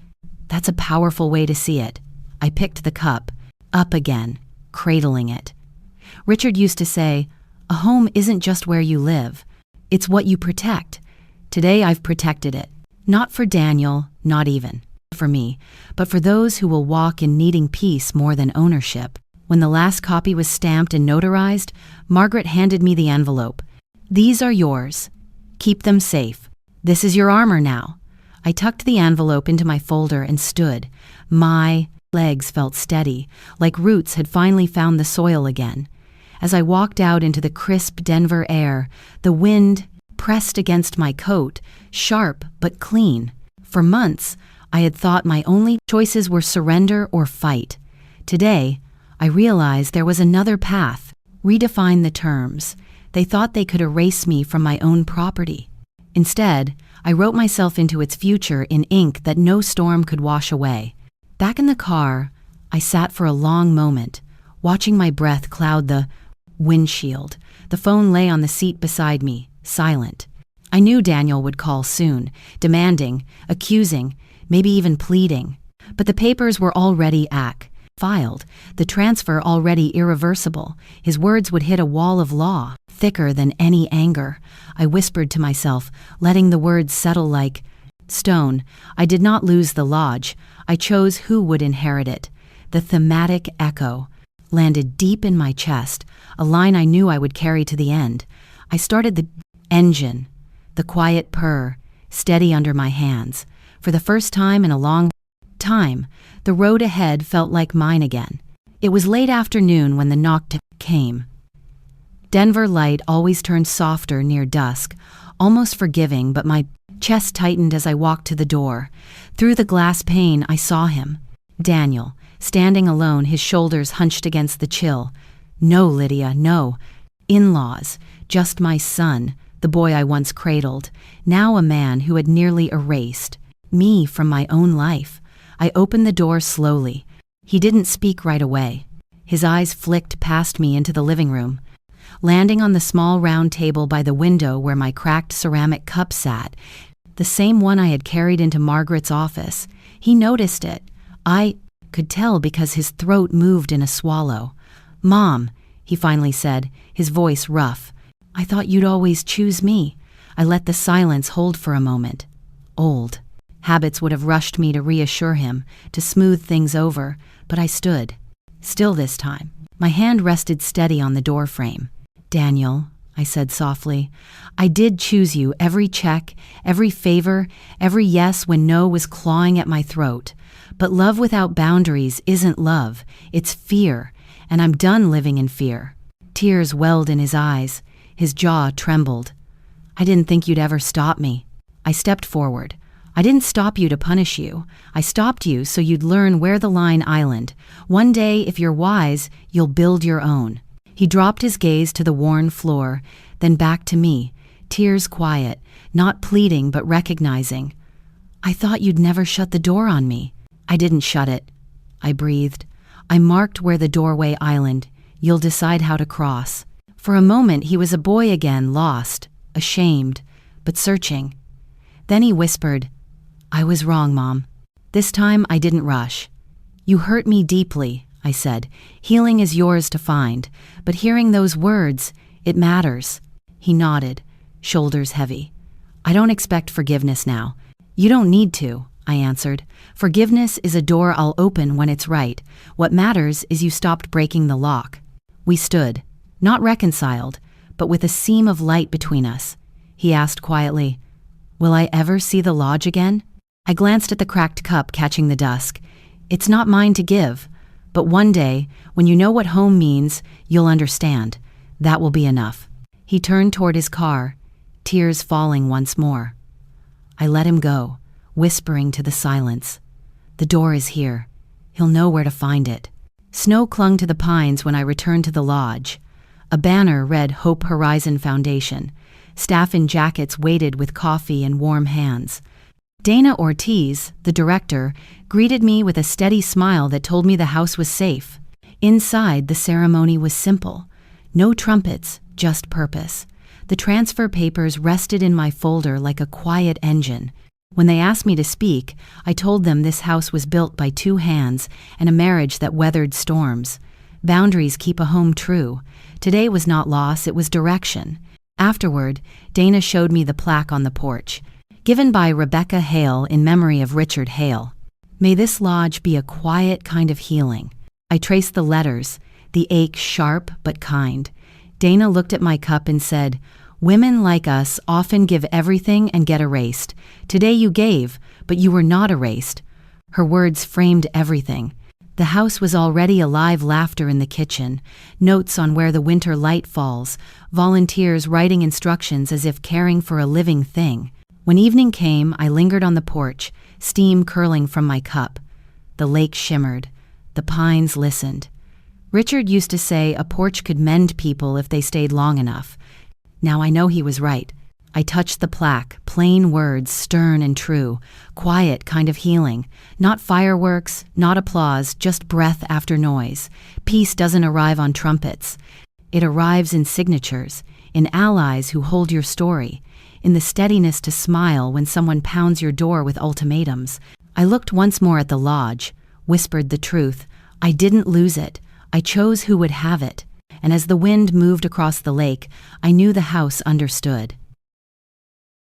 That's a powerful way to see it. I picked the cup, up again, cradling it. Richard used to say, a home isn't just where you live. It's what you protect. Today I've protected it. Not for Daniel, not even for me, but for those who will walk in needing peace more than ownership. When the last copy was stamped and notarized, Margaret handed me the envelope. These are yours. Keep them safe. This is your armor now. I tucked the envelope into my folder and stood. My legs felt steady, like roots had finally found the soil again. As I walked out into the crisp Denver air, the wind pressed against my coat, sharp but clean. For months, I had thought my only choices were surrender or fight. Today, I realized there was another path. Redefine the terms. They thought they could erase me from my own property. Instead, I wrote myself into its future in ink that no storm could wash away. Back in the car, I sat for a long moment, watching my breath cloud the windshield. The phone lay on the seat beside me, silent. I knew Daniel would call soon, demanding, accusing, maybe even pleading. But the papers were already filed, the transfer already irreversible. His words would hit a wall of law, thicker than any anger. I whispered to myself, letting the words settle like stone. I did not lose the lodge. I chose who would inherit it. The thematic echo landed deep in my chest, a line I knew I would carry to the end. I started the engine, the quiet purr, steady under my hands. For the first time in a long time, the road ahead felt like mine again. It was late afternoon when the knock came. Denver light always turned softer near dusk, almost forgiving, but my chest tightened as I walked to the door. Through the glass pane, I saw him. Daniel, standing alone, his shoulders hunched against the chill. No, Lydia, no. In-laws, just my son, the boy I once cradled, now a man who had nearly erased me from my own life. I opened the door slowly. He didn't speak right away. His eyes flicked past me into the living room, landing on the small round table by the window where my cracked ceramic cup sat, the same one I had carried into Margaret's office. He noticed it. I could tell because his throat moved in a swallow. "Mom," he finally said, his voice rough. "I thought you'd always choose me." I let the silence hold for a moment. Old habits would have rushed me to reassure him, to smooth things over, but I stood. Still this time. My hand rested steady on the doorframe. "Daniel," I said softly, "I did choose you. Every check, every favor, every yes when no was clawing at my throat. But love without boundaries isn't love. It's fear, and I'm done living in fear." Tears welled in his eyes. His jaw trembled. "I didn't think you'd ever stop me." I stepped forward. "I didn't stop you to punish you. I stopped you so you'd learn where the line island. One day, if you're wise, you'll build your own." He dropped his gaze to the worn floor, then back to me, tears quiet, not pleading but recognizing. "I thought you'd never shut the door on me." "I didn't shut it," I breathed. "I marked where the doorway island. You'll decide how to cross." For a moment he was a boy again, lost, ashamed, but searching. Then he whispered, "I was wrong, Mom. This time I didn't rush." "You hurt me deeply," I said. "Healing is yours to find. But hearing those words, it matters." He nodded, shoulders heavy. "I don't expect forgiveness now." "You don't need to," I answered. "Forgiveness is a door I'll open when it's right. What matters is you stopped breaking the lock." We stood, not reconciled, but with a seam of light between us. He asked quietly, "Will I ever see the lodge again?" I glanced at the cracked cup catching the dusk. "It's not mine to give, but one day, when you know what home means, you'll understand. That will be enough." He turned toward his car, tears falling once more. I let him go, whispering to the silence, "The door is here. He'll know where to find it." Snow clung to the pines when I returned to the lodge. A banner read Hope Horizon Foundation. Staff in jackets waited with coffee and warm hands. Dana Ortiz, the director, greeted me with a steady smile that told me the house was safe. Inside, the ceremony was simple. No trumpets, just purpose. The transfer papers rested in my folder like a quiet engine. When they asked me to speak, I told them this house was built by 2 hands and a marriage that weathered storms. Boundaries keep a home true. Today was not loss, it was direction. Afterward, Dana showed me the plaque on the porch, given by Rebecca Hale in memory of Richard Hale. May this lodge be a quiet kind of healing. I traced the letters, the ache sharp but kind. Dana looked at my cup and said, "Women like us often give everything and get erased. Today you gave, but you were not erased." Her words framed everything. The house was already alive, laughter in the kitchen, notes on where the winter light falls, volunteers writing instructions as if caring for a living thing. When evening came, I lingered on the porch, steam curling from my cup. The lake shimmered. The pines listened. Richard used to say a porch could mend people if they stayed long enough. Now I know he was right. I touched the plaque, plain words, stern and true, quiet kind of healing. Not fireworks, not applause, just breath after noise. Peace doesn't arrive on trumpets. It arrives in signatures, in allies who hold your story, in the steadiness to smile when someone pounds your door with ultimatums. I looked once more at the lodge, whispered the truth. I didn't lose it. I chose who would have it. And as the wind moved across the lake, I knew the house understood.